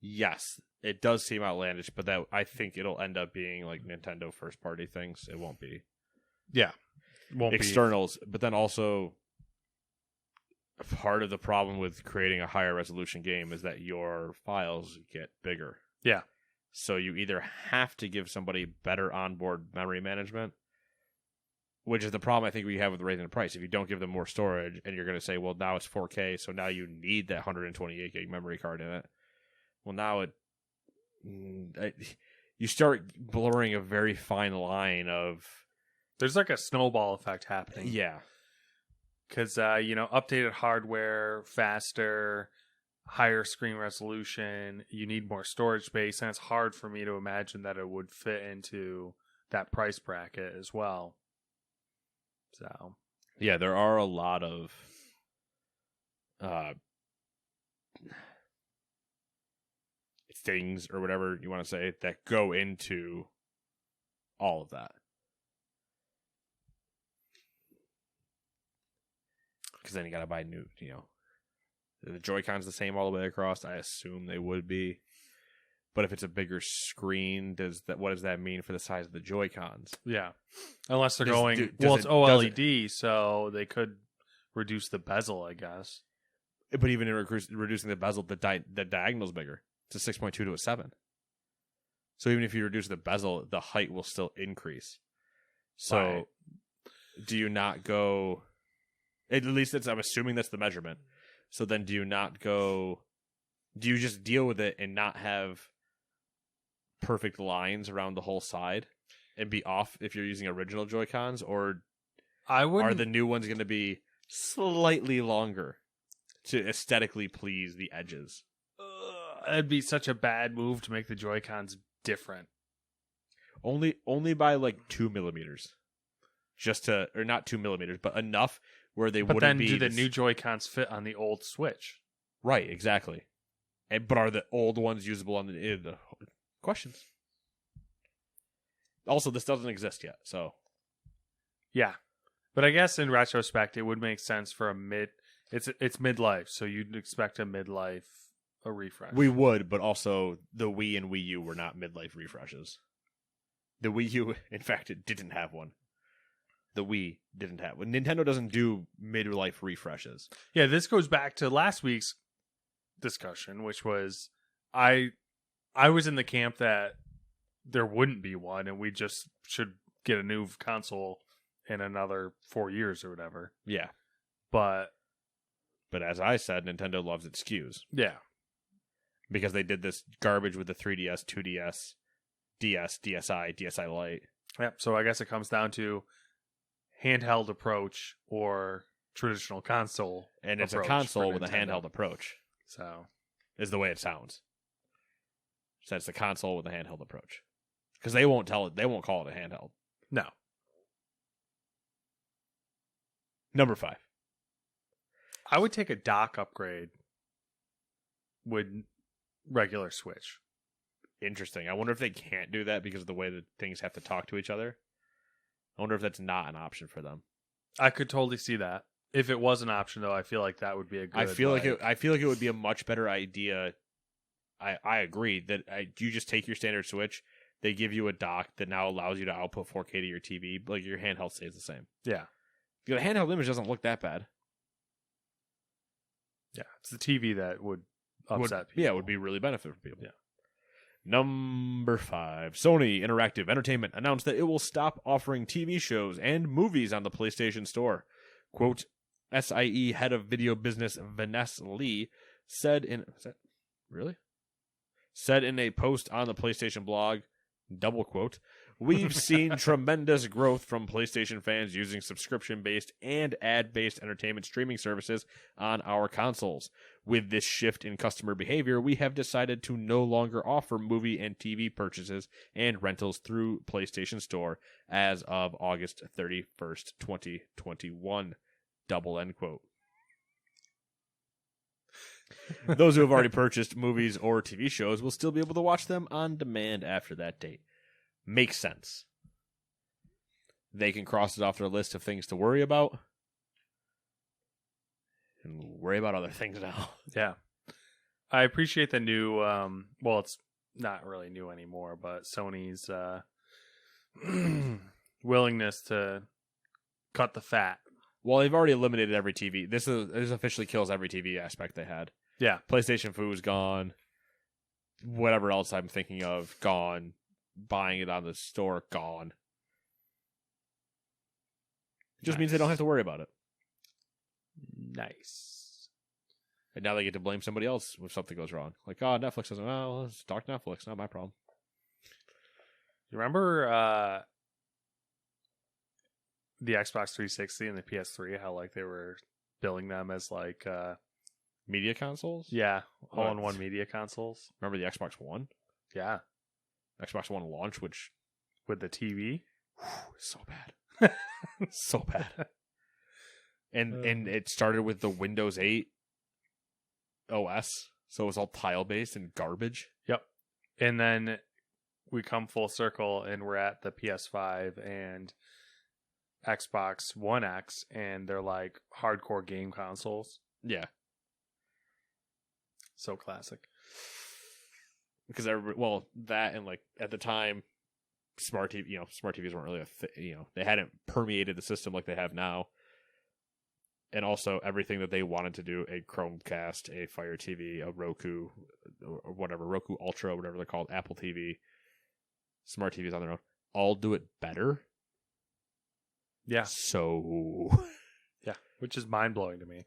yes, it does seem outlandish, but that I think it'll end up being like Nintendo first party things. It won't be. Yeah. Won't externals, but then also part of the problem with creating a higher resolution game is that your files get bigger. Yeah. So you either have to give somebody better onboard memory management, which is the problem I think we have with raising the price. If you don't give them more storage and you're going to say, well, now it's 4K, so now you need that 128 gig memory card in it. Well, now you start blurring a very fine line of... There's like a snowball effect happening. Yeah. Because, updated hardware, faster, higher screen resolution, you need more storage space, and it's hard for me to imagine that it would fit into that price bracket as well. So, yeah, there are a lot of things, or whatever you want to say, that go into all of that. Because then you got to buy new, the Joy-Cons the same all the way across. I assume they would be. But if it's a bigger screen, what does that mean for the size of the Joy-Cons? Yeah. Unless they're Does it's it- OLED, so they could reduce the bezel, I guess. But even in reducing the bezel, the diagonal's bigger. It's a 6.2 to a 7. So even if you reduce the bezel, the height will still increase. So Right. do you not go... At least I'm assuming that's the measurement. So then do you not go... Do you just deal with it and not have perfect lines around the whole side and be off if you're using original Joy-Cons? Or are the new ones going to be slightly longer to aesthetically please the edges? It'd be such a bad move to make the Joy-Cons different. Only by like 2 millimeters. Or not 2 millimeters, but enough where they But wouldn't then be... do the new Joy-Cons fit on the old Switch? Right, exactly. But are the old ones usable on the questions? Also, this doesn't exist yet, so... Yeah. But I guess in retrospect, it would make sense for a it's midlife, so you'd expect a refresh. We would, but also the Wii and Wii U were not midlife refreshes. The Wii U, in fact, it didn't have one. The Wii didn't have one. Nintendo doesn't do midlife refreshes. Yeah, this goes back to last week's discussion, which was I was in the camp that there wouldn't be one, and we just should get a new console in another 4 years or whatever. Yeah. But as I said, Nintendo loves its SKUs. Yeah. Because they did this garbage with the 3DS, 2DS, DS, DSi, DSi Lite. Yep. So I guess it comes down to handheld approach or traditional console. And it's a console with a handheld approach. So is the way it sounds. So it's a console with a handheld approach. Because they won't call it a handheld. No. Number 5. I would take a dock upgrade with regular Switch. Interesting. I wonder if they can't do that because of the way that things have to talk to each other. I wonder if that's not an option for them. I could totally see that. If it was an option, though, I feel like that would be a good. I feel like it would be a much better idea. I agree that you just take your standard Switch. They give you a dock that now allows you to output 4K to your TV. Like your handheld stays the same. Yeah. The handheld image doesn't look that bad. Yeah, it's the TV that would upset people. Yeah, it would be really benefit for people. Yeah. Number 5. Sony Interactive Entertainment announced that it will stop offering TV shows and movies on the PlayStation Store. Quote, SIE head of video business Vanessa Lee said in a post on the PlayStation blog, double quote, we've seen tremendous growth from PlayStation fans using subscription-based and ad-based entertainment streaming services on our consoles. With this shift in customer behavior, we have decided to no longer offer movie and TV purchases and rentals through PlayStation Store as of August 31st, 2021. Double end quote. Those who have already purchased movies or TV shows will still be able to watch them on demand after that date. Makes sense. They can cross it off their list of things to worry about and worry about other things now. Yeah. I appreciate the new, well, it's not really new anymore, but Sony's willingness to cut the fat. Well, they've already eliminated every TV. This officially kills every TV aspect they had. Yeah. PlayStation Food's gone. Whatever else I'm thinking of, gone. Buying it on the store, gone. Just means they don't have to worry about it. Nice. And now they get to blame somebody else if something goes wrong. Like, oh, Netflix doesn't. Well, let's talk Netflix. Not my problem. You remember the Xbox 360 and the PS3? How like they were billing them as like media consoles? Yeah, all-in-one media consoles. Remember the Xbox One? Yeah. Xbox One launch, which with the TV, so bad, so bad. And it started with the Windows 8 OS, so it was all tile based and garbage. Yep. And then we come full circle, and we're at the PS5 and Xbox One X, and they're like hardcore game consoles. Yeah. So classic. because that and like at the time, smart TVs weren't really they hadn't permeated the system like they have now. And also everything that they wanted to do, a Chromecast, a Fire TV, a Roku, or whatever, Roku Ultra, whatever they're called, Apple TV, smart TVs on their own, all do it better. Yeah. So... Yeah, which is mind-blowing to me.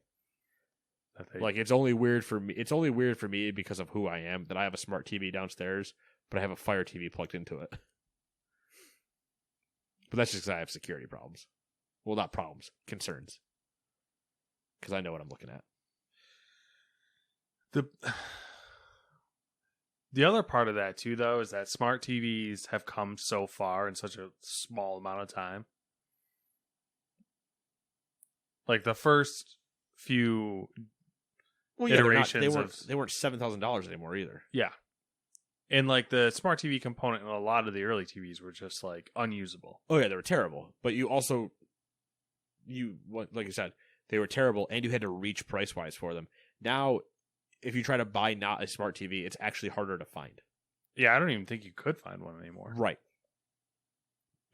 Like, it's only weird for me. It's only weird for me because of who I am, that I have a smart TV downstairs, but I have a Fire TV plugged into it. But that's just because I have security problems. Well, not problems, concerns. Because I know what I'm looking at. The other part of that, too, though, is that smart TVs have come so far in such a small amount of time. Like, the first few iterations they weren't $7,000 anymore either. Yeah. And, like, the smart TV component in a lot of the early TVs were just, like, unusable. Oh, yeah, they were terrible. But you also... like you said... They were terrible, and you had to reach price-wise for them. Now, if you try to buy not a smart TV, it's actually harder to find. Yeah, I don't even think you could find one anymore. Right.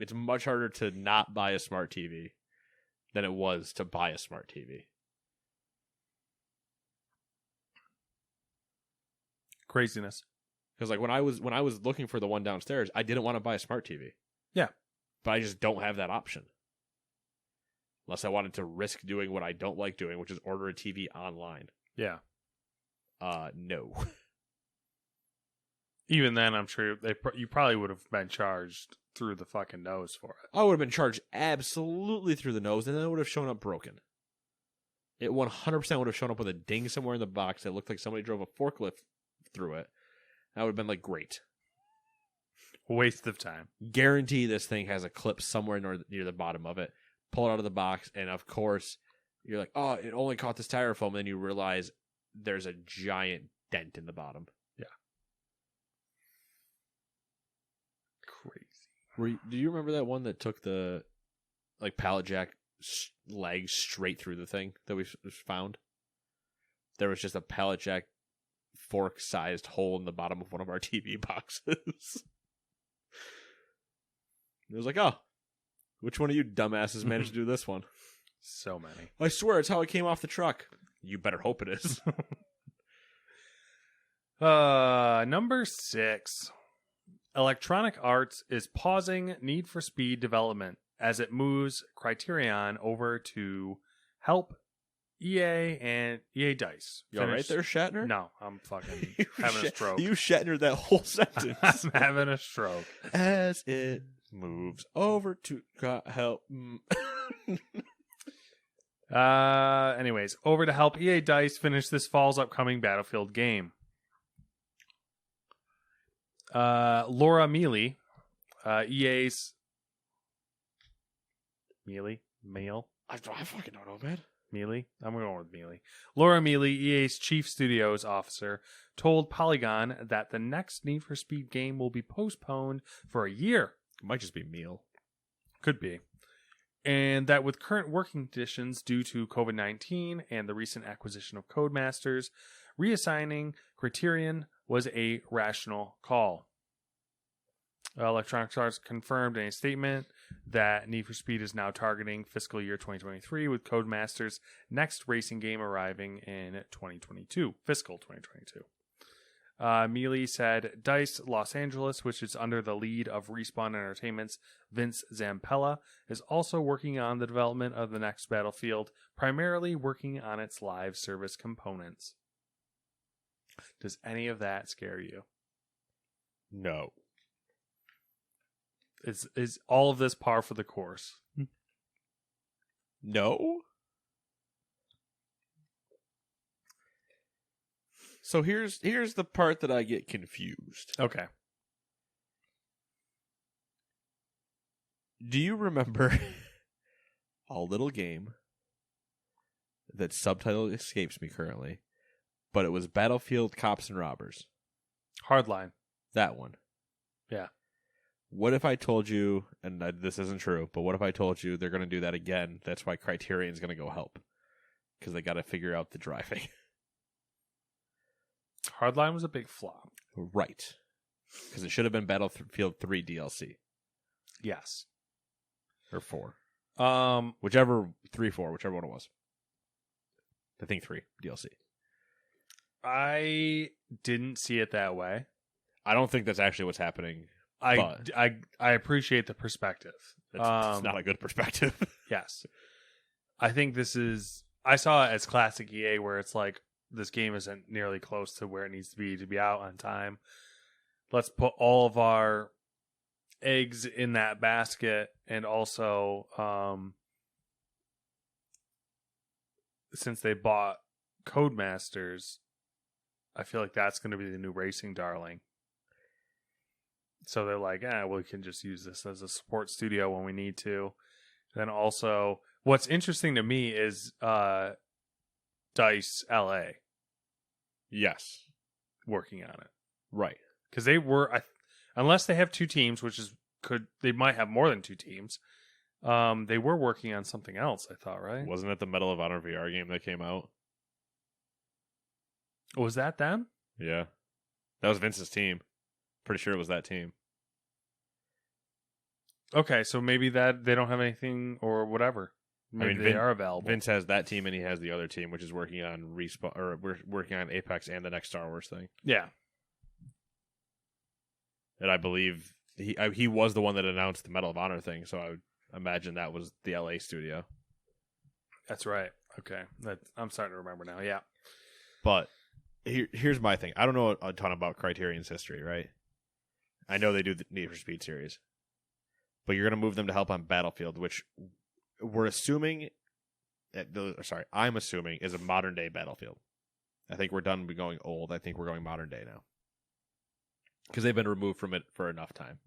It's much harder to not buy a smart TV than it was to buy a smart TV. Craziness. Because like when I was looking for the one downstairs, I didn't want to buy a smart TV. Yeah. But I just don't have that option. Unless I wanted to risk doing what I don't like doing, which is order a TV online. Yeah. No. Even then, I'm sure you probably would have been charged through the fucking nose for it. I would have been charged absolutely through the nose, and then it would have shown up broken. It 100% would have shown up with a ding somewhere in the box that looked like somebody drove a forklift through it. That would have been like, great. Waste of time. Guarantee this thing has a clip somewhere near the bottom of it. Pull it out of the box, and of course, you're like, oh, it only caught this styrofoam, and then you realize there's a giant dent in the bottom. Yeah. Crazy. Do you remember that one that took the pallet jack leg straight through the thing that we found? There was just a pallet jack fork-sized hole in the bottom of one of our TV boxes. It was like, oh, which one of you dumbasses managed to do this one? So many. I swear it's how it came off the truck. You better hope it is. Number 6. Electronic Arts is pausing Need for Speed development as it moves Criterion over to help EA and EA Dice. You all right there, Shatner? No, I'm fucking having a stroke. You Shatnered that whole sentence. I'm having a stroke. As it moves over to help. Anyways, over to help EA Dice finish this fall's upcoming Battlefield game. Laura Mealy, EA's Mealy? I fucking don't know, man. Mealy? I'm going with Mealy. Laura Mealy, EA's chief studios officer, told Polygon that the next Need for Speed game will be postponed for a year. It might just be Meal. Could be. And that with current working conditions due to COVID-19 and the recent acquisition of Codemasters, reassigning Criterion was a rational call. Electronic Arts confirmed in a statement that Need for Speed is now targeting fiscal year 2023, with Codemasters' next racing game arriving in fiscal 2022. Mealy said DICE Los Angeles, which is under the lead of Respawn Entertainment's Vince Zampella, is also working on the development of the next Battlefield, primarily working on its live service components. Does any of that scare you? No. Is all of this par for the course? No. So here's the part that I get confused. Okay. Do you remember a little game that subtitle escapes me currently, but it was Battlefield Cops and Robbers? Hardline. That one. Yeah. What if I told you, and this isn't true, but what if I told you they're going to do that again? That's why Criterion's going to go help. Because they got to figure out the driving. Hardline was a big flop. Right. Because it should have been Battlefield 3 DLC. Yes. Or 4. 4, whichever one it was. I think 3 DLC. I didn't see it that way. I don't think that's actually what's happening. I appreciate the perspective. It's not a good perspective. Yes. I think this is... I saw it as classic EA, where it's like, this game isn't nearly close to where it needs to be out on time. Let's put all of our eggs in that basket, and also, since they bought Codemasters, I feel like that's going to be the new racing darling. So they're like, we can just use this as a support studio when we need to. Then also, what's interesting to me is DICE LA. Yes. Working on it. Right. Because they were, unless they have 2 teams, they might have more than 2 teams. They were working on something else, I thought, right? Wasn't it the Medal of Honor VR game that came out? Was that them? Yeah. That was Vince's team. Pretty sure it was that team. Okay, so maybe that they don't have anything or whatever. Maybe they are available. Vince has that team, and he has the other team, which is working on we're working on Apex and the next Star Wars thing. Yeah. And I believe he was the one that announced the Medal of Honor thing, so I would imagine that was the LA studio. That's right. Okay, I'm starting to remember now. Yeah. But here's my thing. I don't know a ton about Criterion's history, right? I know they do the Need for Speed series, but you're going to move them to help on Battlefield, which we're assuming, I'm assuming is a modern day Battlefield. I think we're done with going old. I think we're going modern day now. Because they've been removed from it for enough time.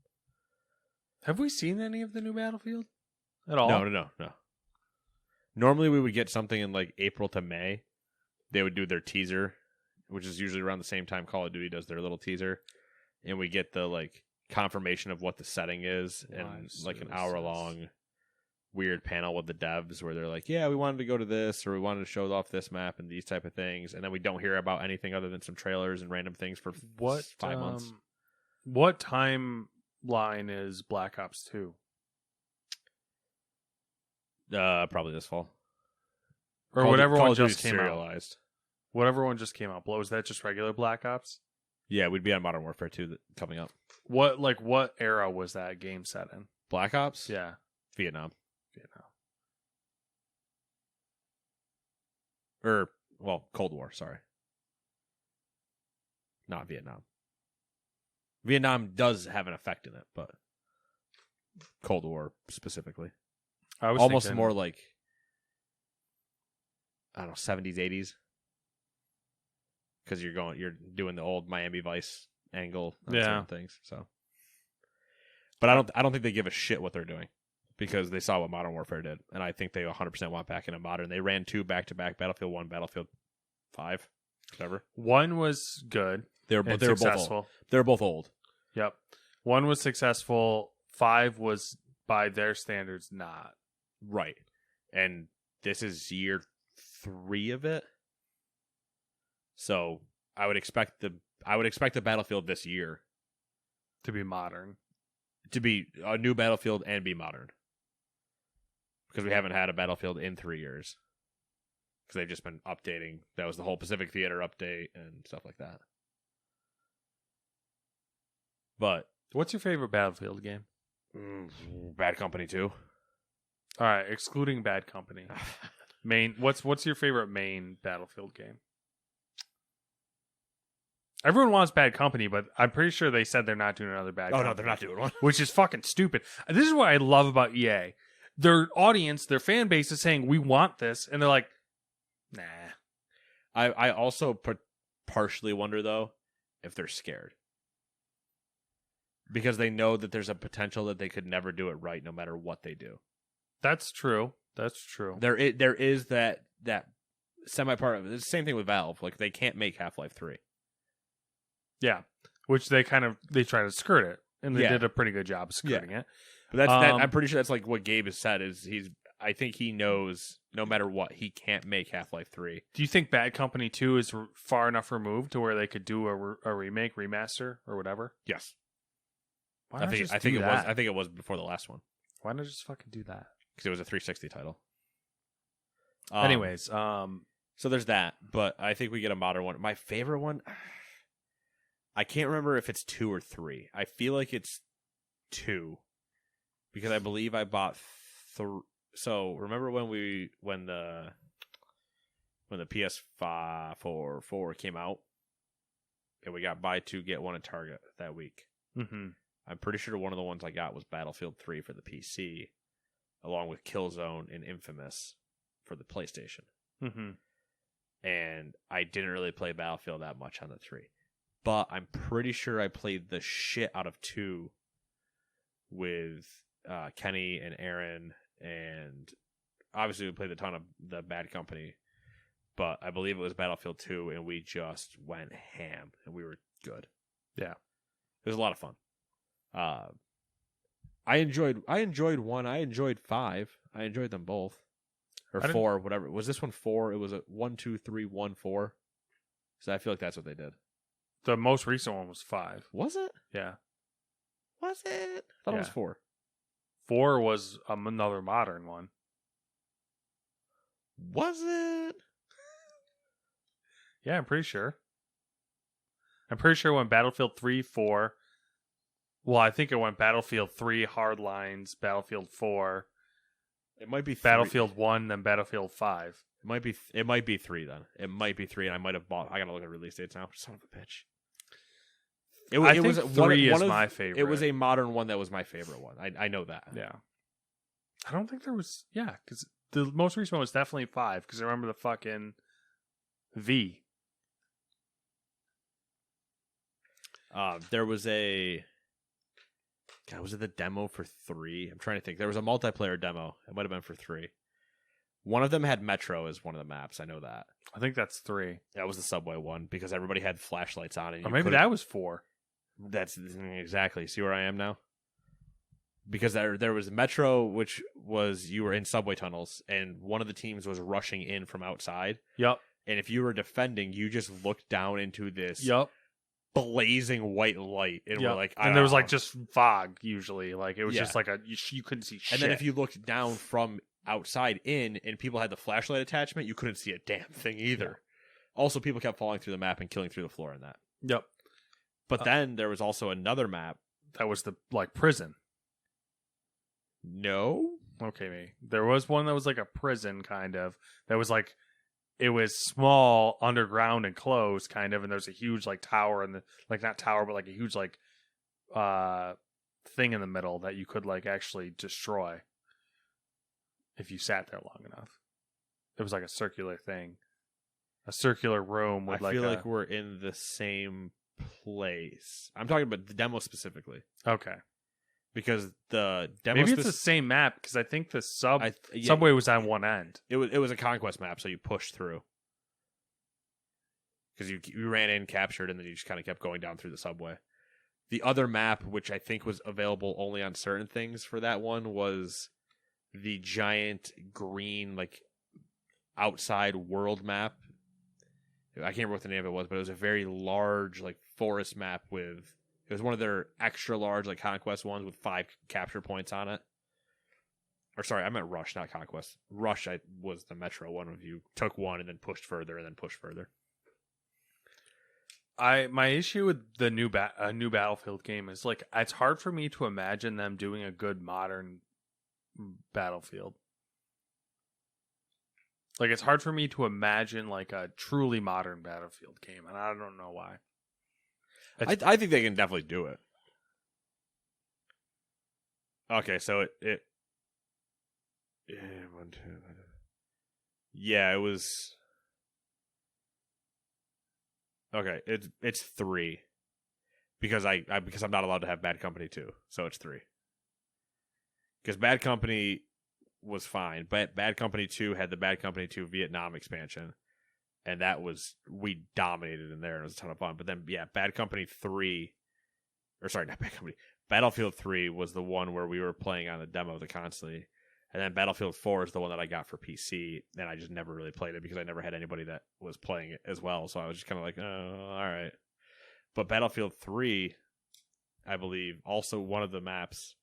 Have we seen any of the new Battlefield at all? No. Normally we would get something in like April to May. They would do their teaser, which is usually around the same time Call of Duty does their little teaser. And we get the like confirmation of what the setting is, and like an hour-long weird panel with the devs where they're like, yeah, we wanted to go to this, or we wanted to show off this map and these type of things, and then we don't hear about anything other than some trailers and random things for 5 months. What timeline is Black Ops 2? Probably this fall. Or whatever one just came serialized. out. Whatever one just came out. Was that just regular Black Ops? Yeah, we'd be on Modern Warfare 2 coming up. What era was that game set in? Black Ops? Yeah. Vietnam. Cold War, sorry. Not Vietnam. Vietnam does have an effect in it, but Cold War specifically. I was almost thinking... more like, I don't know, 70s, 80s. Because you're doing the old Miami Vice angle on certain things. So, but I don't think they give a shit what they're doing, because they saw what Modern Warfare did, and I think they 100% want back into modern. They ran 2 back-to-back, Battlefield 1, Battlefield 5, whatever. 1 was good. They were both old. They were both old. Yep. 1 was successful. 5 was, by their standards, not. Right. And this is year 3 of it. So I would expect the Battlefield this year to be modern, to be a new Battlefield and be modern, because we haven't had a Battlefield in 3 years, because they've just been updating. That was the whole Pacific Theater update and stuff like that. But what's your favorite Battlefield game? Bad Company 2. All right, excluding Bad Company. What's your favorite main Battlefield game? Everyone wants Bad Company, but I'm pretty sure they said they're not doing another Bad Company. Oh, no, they're not doing one. Which is fucking stupid. This is what I love about EA. Their audience, their fan base is saying, we want this, and they're like, nah. I also partially wonder, though, if they're scared. Because they know that there's a potential that they could never do it right, no matter what they do. That's true. There is that semi-part of it. It's the same thing with Valve. Like, they can't make Half-Life 3. Yeah, which they try to skirt it, and they did a pretty good job skirting it. But I'm pretty sure that's like what Gabe has said. I think he knows no matter what. He can't make Half-Life 3. Do you think Bad Company 2 is far enough removed to where they could do a remake, remaster, or whatever? Yes. Why not just I think do it that? was. I think it was before the last one Why not just fucking do that? because it was a 360 title. Anyways, so there's that. But I think we get a modern one. My favorite one, I can't remember if it's 2 or 3. I feel like it's 2 because I believe I bought 3. So remember when the PS4 came out and we got buy 2 get 1 at Target that week. mm-hmm. I'm pretty sure one of the ones I got was Battlefield 3 for the PC, along with Killzone and Infamous for the PlayStation. Mm-hmm. And I didn't really play Battlefield that much on the 3. But I'm pretty sure I played the shit out of 2 with Kenny and Aaron, and obviously we played a ton of the Bad Company, but I believe it was Battlefield 2, and we just went ham, and we were good. Yeah. It was a lot of fun. I enjoyed 1. I enjoyed 5. I enjoyed them both. Or 4, whatever. Was this one 4? It was a 1, 2, 3, 1, 4. So I feel like that's what they did. The most recent one was 5. Was it? Yeah. Was it? I thought it was 4. 4 was another modern one. Was it? Yeah, I'm pretty sure. I'm pretty sure when Battlefield 3, 4. Well, I think it went Battlefield 3, Hardlines, Battlefield 4. It might be 3. Battlefield 1, then Battlefield 5. It might be 3 then. It might be 3, and I might have bought. I gotta look at release dates now. Son of a bitch. I think 3 is my favorite. It was a modern one that was my favorite one. I know that. Yeah. I don't think there was. Yeah, because the most recent one was definitely 5. Because I remember the fucking V. There was a. God, was it the demo for 3? I'm trying to think. There was a multiplayer demo. It might have been for 3. One of them had Metro as one of the maps. I know that. I think that's 3. That was the subway one because everybody had flashlights on it. Or maybe that was 4. That's exactly. See where I am now? Because there was Metro, which was you were in subway tunnels, and one of the teams was rushing in from outside. Yep. And if you were defending, you just looked down into this Yep. blazing white light, and we're like, and there was like just fog usually, like it was Yeah. just like you couldn't see shit. And then if you looked down from outside in, and people had the flashlight attachment, you couldn't see a damn thing either. Yeah. Also, people kept falling through the map and killing through the floor in that. Yep. But then there was also another map that was the prison. No. Okay, maybe. There was one that was like a prison kind of. That was like it was small, underground, and closed kind of, and there's a huge like tower and not tower, but like a huge like thing in the middle that you could like actually destroy if you sat there long enough. It was like a circular thing. A circular room with I feel like we're in the same place. I'm talking about the demo specifically. Okay. Because the demo maybe it's the same map because I think the yeah, subway was on one end. It was a conquest map, so you pushed through. Because you ran in, captured, and then you just kind of kept going down through the subway. The other map, which I think was available only on certain things for that one, was the giant green like outside world map. I can't remember what the name of it was, but it was a very large like forest map with. It was one of their extra large like conquest ones with 5 capture points on it. Or sorry, I meant Rush, not Conquest. Rush was the Metro one of you took one and then pushed further and then pushed further. My issue with the new Battlefield game is like it's hard for me to imagine them doing a good modern Battlefield. Like it's hard for me to imagine like a truly modern Battlefield game, and I don't know why. I think they can definitely do it. Okay, so it yeah, it was okay. It's 3 because because I'm not allowed to have Bad Company 2, so it's 3. Because Bad Company was fine, but Bad Company 2 had the Bad Company 2 Vietnam expansion. And that was, we dominated in there. And it was a ton of fun. But then, yeah, Bad Company 3, or sorry, not Bad Company, Battlefield 3 was the one where we were playing on the demo constantly. And then Battlefield 4 is the one that I got for PC, and I just never really played it because I never had anybody that was playing it as well. So I was just kind of like, oh, all right. But Battlefield 3, I believe, also one of the maps.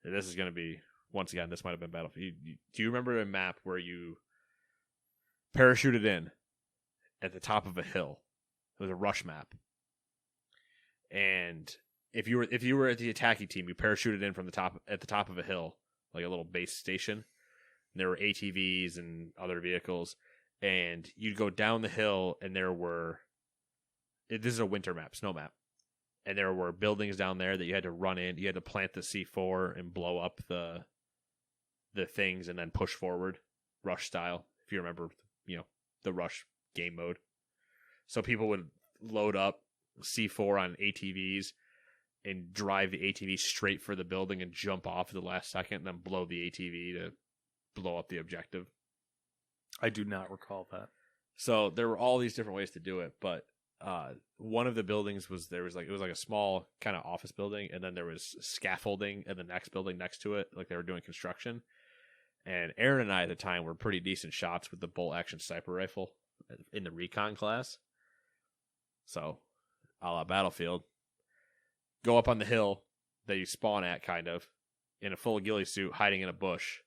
This is going to be, once again, this might have been Battlefield. Do you remember a map where you parachuted in at the top of a hill? It was a rush map. And if you were at the attacking team, you parachuted in from at the top of a hill, like a little base station. And there were ATVs and other vehicles, and you'd go down the hill, and this is a winter map, snow map, and there were buildings down there that you had to run in. You had to plant the C4 and blow up the things, and then push forward, rush style. If you remember, the rush game mode. So people would load up C4 on ATVs and drive the ATV straight for the building and jump off at the last second and then blow the ATV to blow up the objective. I do not recall that. So there were all these different ways to do it, but one of the buildings was it was like a small kind of office building, and then there was scaffolding in the next building next to it, like they were doing construction. And Aaron and I at the time were pretty decent shots with the bolt action sniper rifle in the recon class. So, a la Battlefield, go up on the hill that you spawn at, kind of, in a full ghillie suit, hiding in a bush,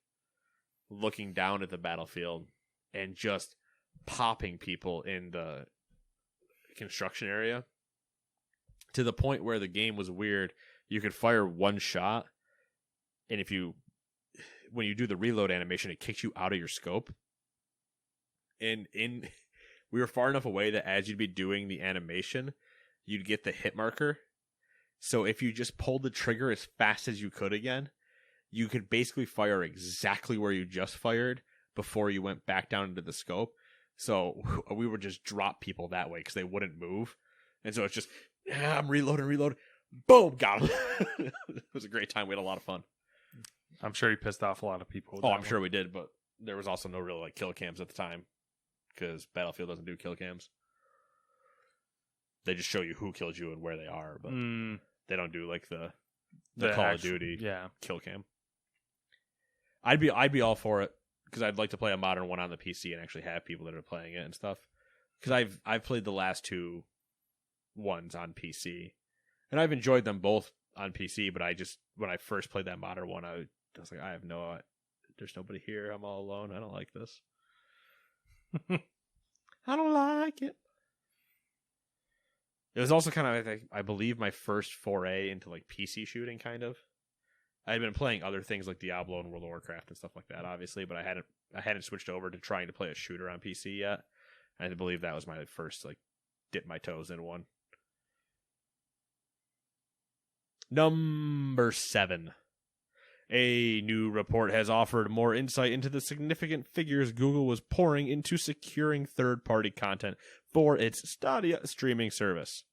looking down at the battlefield, and just popping people in the construction area to the point where the game was weird. You could fire one shot, and when you do the reload animation, it kicks you out of your scope. And we were far enough away that as you'd be doing the animation, you'd get the hit marker. So if you just pulled the trigger as fast as you could again, you could basically fire exactly where you just fired before you went back down into the scope. So we would just drop people that way because they wouldn't move. And so it's just, I'm reloading. Boom, got him. It was a great time. We had a lot of fun. I'm sure he pissed off a lot of people. Oh, I'm sure we did, but there was also no real kill cams at the time because Battlefield doesn't do kill cams. They just show you who killed you and where they are, but they don't do the Call of Duty kill cam. I'd be all for it because I'd like to play a modern one on the PC and actually have people that are playing it and stuff. Because I've played the last two ones on PC, and I've enjoyed them both on PC. But when I first played that modern one, I was like, there's nobody here. I'm all alone. I don't like this. I don't like it. It was also kind of, I believe, my first foray into PC shooting, kind of. I had been playing other things like Diablo and World of Warcraft and stuff like that, obviously, but I hadn't switched over to trying to play a shooter on PC yet. I believe that was my first dip my toes in one. Number 7. A new report has offered more insight into the significant figures Google was pouring into securing third-party content for its Stadia streaming service.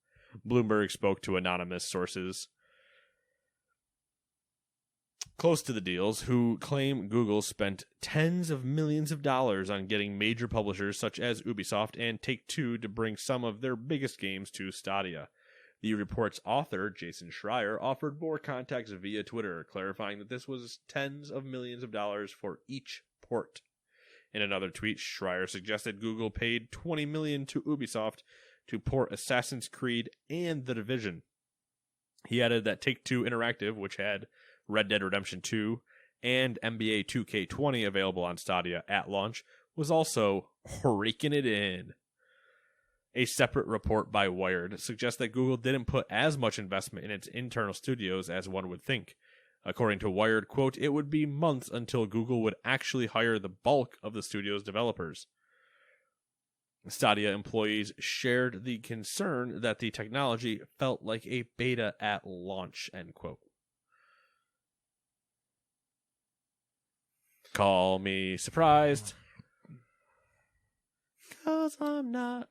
Bloomberg spoke to anonymous sources close to the deals who claim Google spent tens of millions of dollars on getting major publishers such as Ubisoft and Take-Two to bring some of their biggest games to Stadia. The report's author, Jason Schreier, offered more context via Twitter, clarifying that this was tens of millions of dollars for each port. In another tweet, Schreier suggested Google paid $20 million to Ubisoft to port Assassin's Creed and The Division. He added that Take-Two Interactive, which had Red Dead Redemption 2 and NBA 2K20 available on Stadia at launch, was also raking it in. A separate report by Wired suggests that Google didn't put as much investment in its internal studios as one would think. According to Wired, quote, it would be months until Google would actually hire the bulk of the studio's developers. Stadia employees shared the concern that the technology felt like a beta at launch, end quote. Call me surprised. 'Cause I'm not.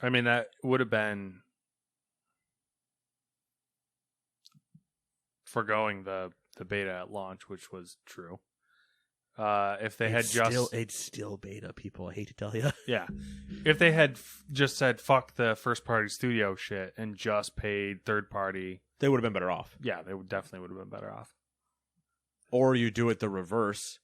I mean, that would have been foregoing the beta at launch, which was true. If they had it's still beta, people. I hate to tell you. Yeah. If they had just said, fuck the first party studio shit and just paid third party, they would have been better off. Yeah, they definitely would have been better off. Or you do it the reverse,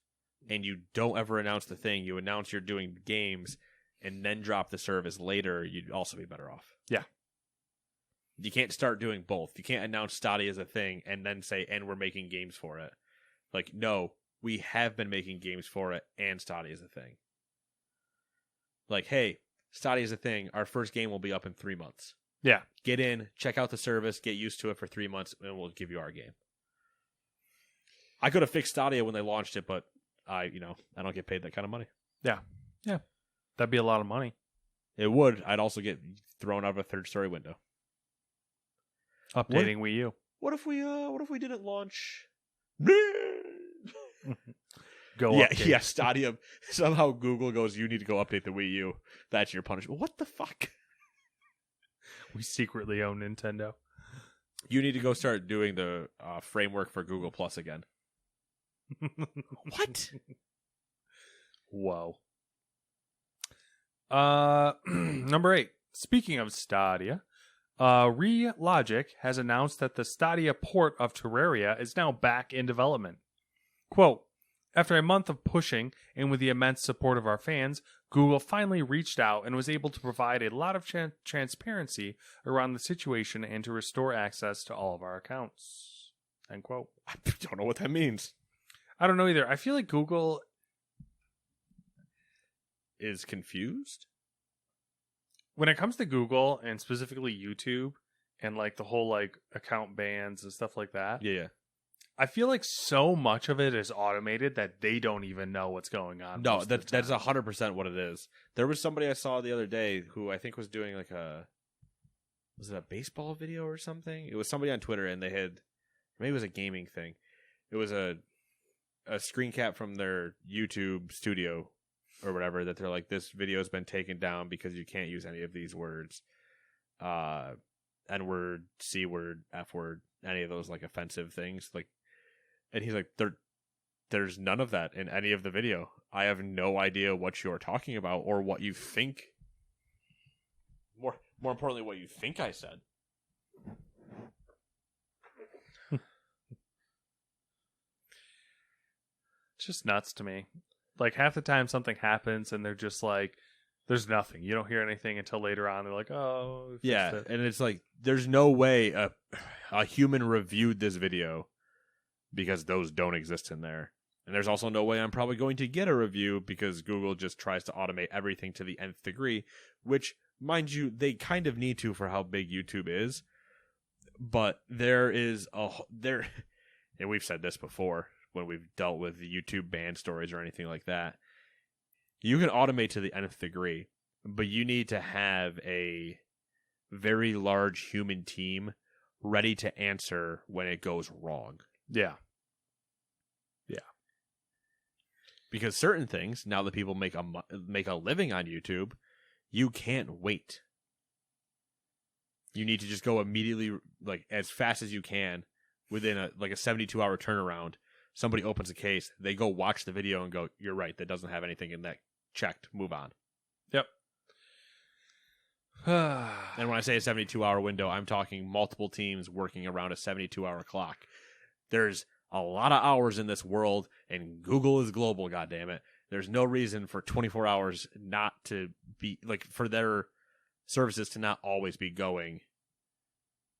and you don't ever announce the thing. You announce you're doing games, and then drop the service later. You'd also be better off. Yeah. You can't start doing both. You can't announce Stadia as a thing and then say, and we're making games for it. Like, no, we have been making games for it, and Stadia is a thing. Like, hey, Stadia is a thing. Our first game will be up in 3 months. Yeah. Get in, check out the service, get used to it for 3 months, and we'll give you our game. I could have fixed Stadia when they launched it, but I don't get paid that kind of money. Yeah. That'd be a lot of money. It would. I'd also get thrown out of a third-story window. Updating Wii U. What if we didn't launch? Go update. Yeah, Stadia. Somehow Google goes, you need to go update the Wii U. That's your punishment. What the fuck? We secretly own Nintendo. You need to go start doing the framework for Google Plus again. What? Whoa. Number 8. Speaking of Stadia, Relogic has announced that the Stadia port of Terraria is now back in development. Quote, after a month of pushing and with the immense support of our fans, Google finally reached out and was able to provide a lot of transparency around the situation and to restore access to all of our accounts. End quote. I don't know what that means. I don't know either. I feel like Google is confused. When it comes to Google and specifically YouTube and like the whole like account bans and stuff like that. Yeah. I feel like so much of it is automated that they don't even know what's going on. No, that's 100% what it is. There was somebody I saw the other day who I think was doing like was it a baseball video or something? It was somebody on Twitter, and they had, maybe it was a gaming thing. It was a screen cap from their YouTube studio or whatever, that they're like, this video has been taken down because you can't use any of these words. N-word, C-word, F-word, any of those like offensive things. Like, and he's like, there's none of that in any of the video. I have no idea what you're talking about or what you think. More importantly, what you think I said. It's just nuts to me. Like, half the time something happens and they're just like, there's nothing. You don't hear anything until later on. They're like, oh. Yeah, and it's like, there's no way a human reviewed this video, because those don't exist in there. And there's also no way I'm probably going to get a review, because Google just tries to automate everything to the nth degree, which, mind you, they kind of need to for how big YouTube is. But there is and we've said this before when we've dealt with the YouTube ban stories or anything like that. You can automate to the nth degree, but you need to have a very large human team ready to answer when it goes wrong. Yeah. Because certain things, now that people make a living on YouTube, you can't wait. You need to just go immediately, like as fast as you can, within a 72-hour turnaround. Somebody opens a case, they go watch the video and go, "You're right, that doesn't have anything in that. Checked. Move on." Yep. And when I say a 72-hour window, I'm talking multiple teams working around a 72-hour clock. There's a lot of hours in this world, and Google is global, goddammit. There's no reason for 24 hours not to be, like, for their services to not always be going.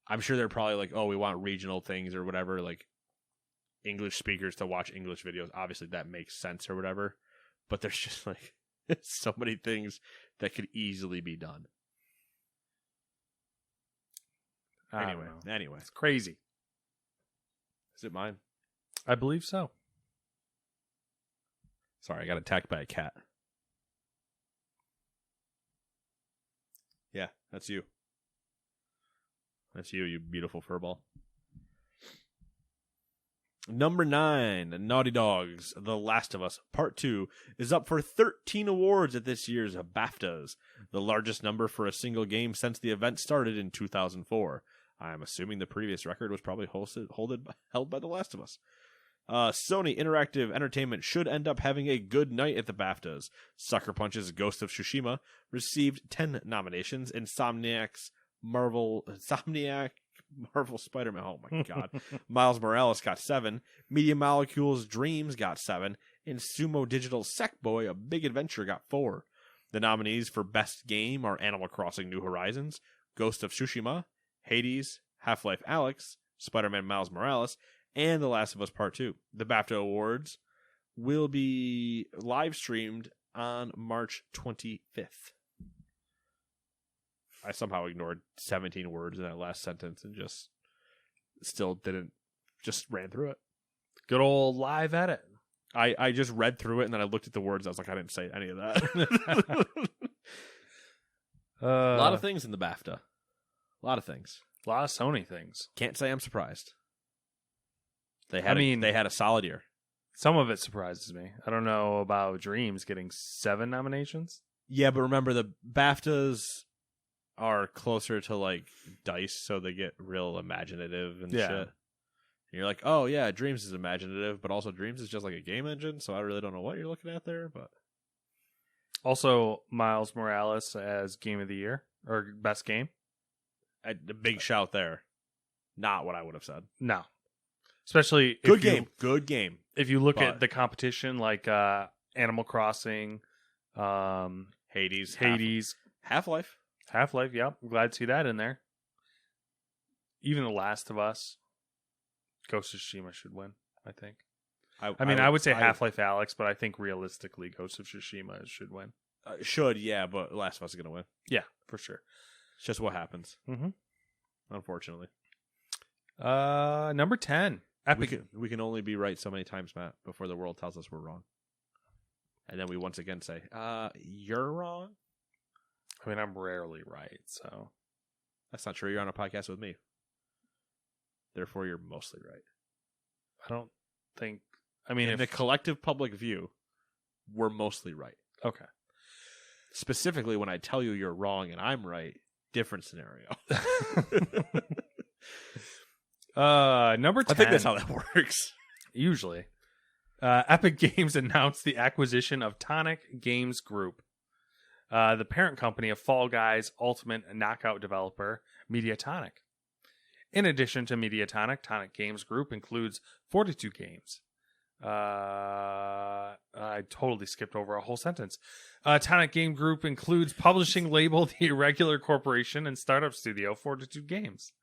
I'm sure they're probably like, oh, we want regional things or whatever, like English speakers to watch English videos. Obviously, that makes sense or whatever. But there's just, like, so many things that could easily be done. Anyway. It's crazy. Is it mine? I believe so. Sorry, I got attacked by a cat. Yeah, that's you. That's you, you beautiful furball. Number 9, Naughty Dog's The Last of Us Part 2 is up for 13 awards at this year's BAFTAs, the largest number for a single game since the event started in 2004. I'm assuming the previous record was probably held by The Last of Us. Sony Interactive Entertainment should end up having a good night at the BAFTAs. Sucker Punch's Ghost of Tsushima received 10 nominations. Insomniac's Marvel Spider-Man. Oh my god. Miles Morales got 7. Media Molecules Dreams got 7. And Sumo Digital Sackboy: A Big Adventure got 4. The nominees for Best Game are Animal Crossing: New Horizons, Ghost of Tsushima, Hades, Half-Life Alyx, Spider-Man Miles Morales, and The Last of Us Part 2. The BAFTA Awards will be live streamed on March 25th. I somehow ignored 17 words in that last sentence and just ran through it. Good old live edit. I just read through it and then I looked at the words. I was like, I didn't say any of that. A A lot of things in the BAFTA. A lot of things. A lot of Sony things. Can't say I'm surprised. They had a solid year. Some of it surprises me. I don't know about Dreams getting 7 nominations. Yeah, but remember the BAFTAs are closer to like DICE, so they get real imaginative and shit. And you're like, oh yeah, Dreams is imaginative, but also Dreams is just like a game engine, so I really don't know what you're looking at there. But also, Miles Morales as Game of the Year or Best Game. A big shout there. Not what I would have said. No. Especially good game. If you look at the competition, like Animal Crossing, Hades, Half-Life, yep. I'm glad to see that in there. Even The Last of Us, Ghost of Tsushima should win, I think. I would say Half-Life Alyx, but I think realistically Ghost of Tsushima should win. But Last of Us is going to win. Yeah, for sure. It's just what happens. Mm-hmm. Unfortunately. Number 10. Epic. We can only be right so many times, Matt, before the world tells us we're wrong. And then we once again say, you're wrong? I mean, I'm rarely right, so. That's not true. You're on a podcast with me. Therefore, you're mostly right. I don't think... I mean, in the collective public view, we're mostly right. Okay. Specifically, when I tell you you're wrong and I'm right, different scenario. Number 10. I think that's how that works. Usually. Epic Games announced the acquisition of Tonic Games Group, the parent company of Fall Guys Ultimate Knockout developer Mediatonic. In addition to Mediatonic, Tonic Games Group includes 42 games. I totally skipped over a whole sentence. Tonic Game Group includes publishing label The Irregular Corporation and startup studio 42 Games.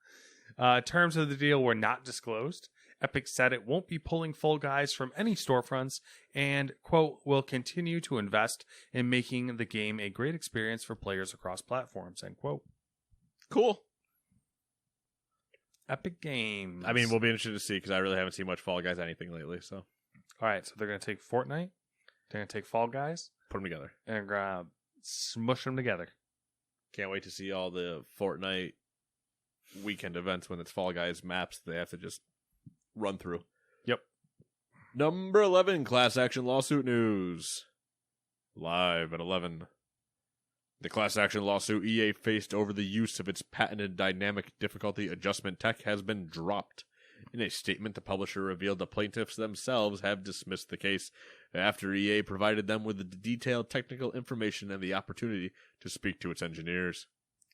Terms of the deal were not disclosed. Epic said it won't be pulling Fall Guys from any storefronts and, quote, will continue to invest in making the game a great experience for players across platforms, end quote. Cool. Epic Games. I mean, we'll be interested to see because I really haven't seen much Fall Guys anything lately. So, all right, so they're going to take Fortnite, they're going to take Fall Guys, put them together, and they're going to smush them together. Can't wait to see all the Fortnite weekend events when it's Fall Guys maps they have to just run through. Yep. Number 11, class action lawsuit news. Live at 11. The class action lawsuit EA faced over the use of its patented dynamic difficulty adjustment tech has been dropped. In a statement, the publisher revealed the plaintiffs themselves have dismissed the case after EA provided them with the detailed technical information and the opportunity to speak to its engineers.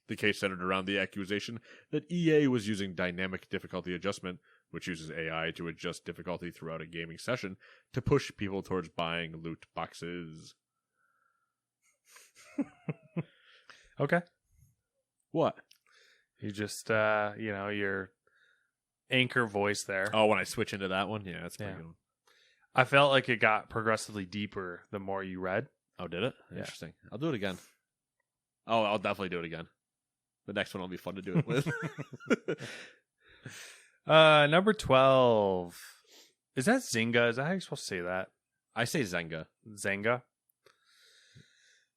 The case centered around the accusation that EA was using dynamic difficulty adjustment, which uses AI to adjust difficulty throughout a gaming session, to push people towards buying loot boxes. Okay. What? You just, your anchor voice there. Oh, when I switch into that one? Yeah, that's pretty good. I felt like it got progressively deeper the more you read. Oh, did it? Yeah. Interesting. I'll do it again. Oh, I'll definitely do it again. The next one will be fun to do it with. Number 12. Is that Zynga? Is that how you're supposed to say that? I say Zynga. Zynga?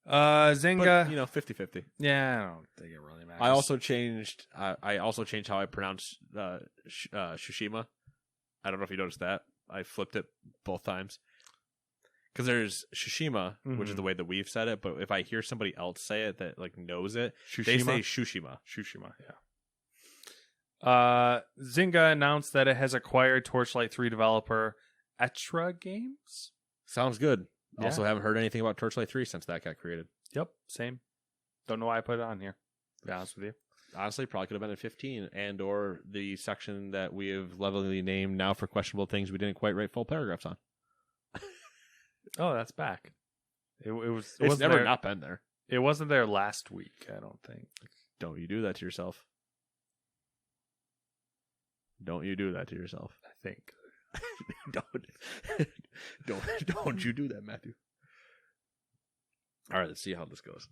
Zynga. But, 50-50. Yeah, I don't think it really matters. I also changed how I pronounce Tsushima. I don't know if you noticed that. I flipped it both times. Because there's Tsushima, which is the way that we've said it, but if I hear somebody else say it that like knows it, they say Tsushima. Tsushima, yeah. Zynga announced that it has acquired Torchlight 3 developer Etra Games. Sounds good. Yeah. Also haven't heard anything about Torchlight 3 since that got created. Yep, same. Don't know why I put it on here, to be honest with you. honestly probably could have been in 15 and or the section that we have lovingly named now for questionable things we didn't quite write full paragraphs on. Oh, that's back. It It's wasn't never there, not been there. It wasn't there last week, I don't think. Don't you do that to yourself. Don't you do that to yourself. I think. Don't you do that, Matthew. All right, let's see how this goes.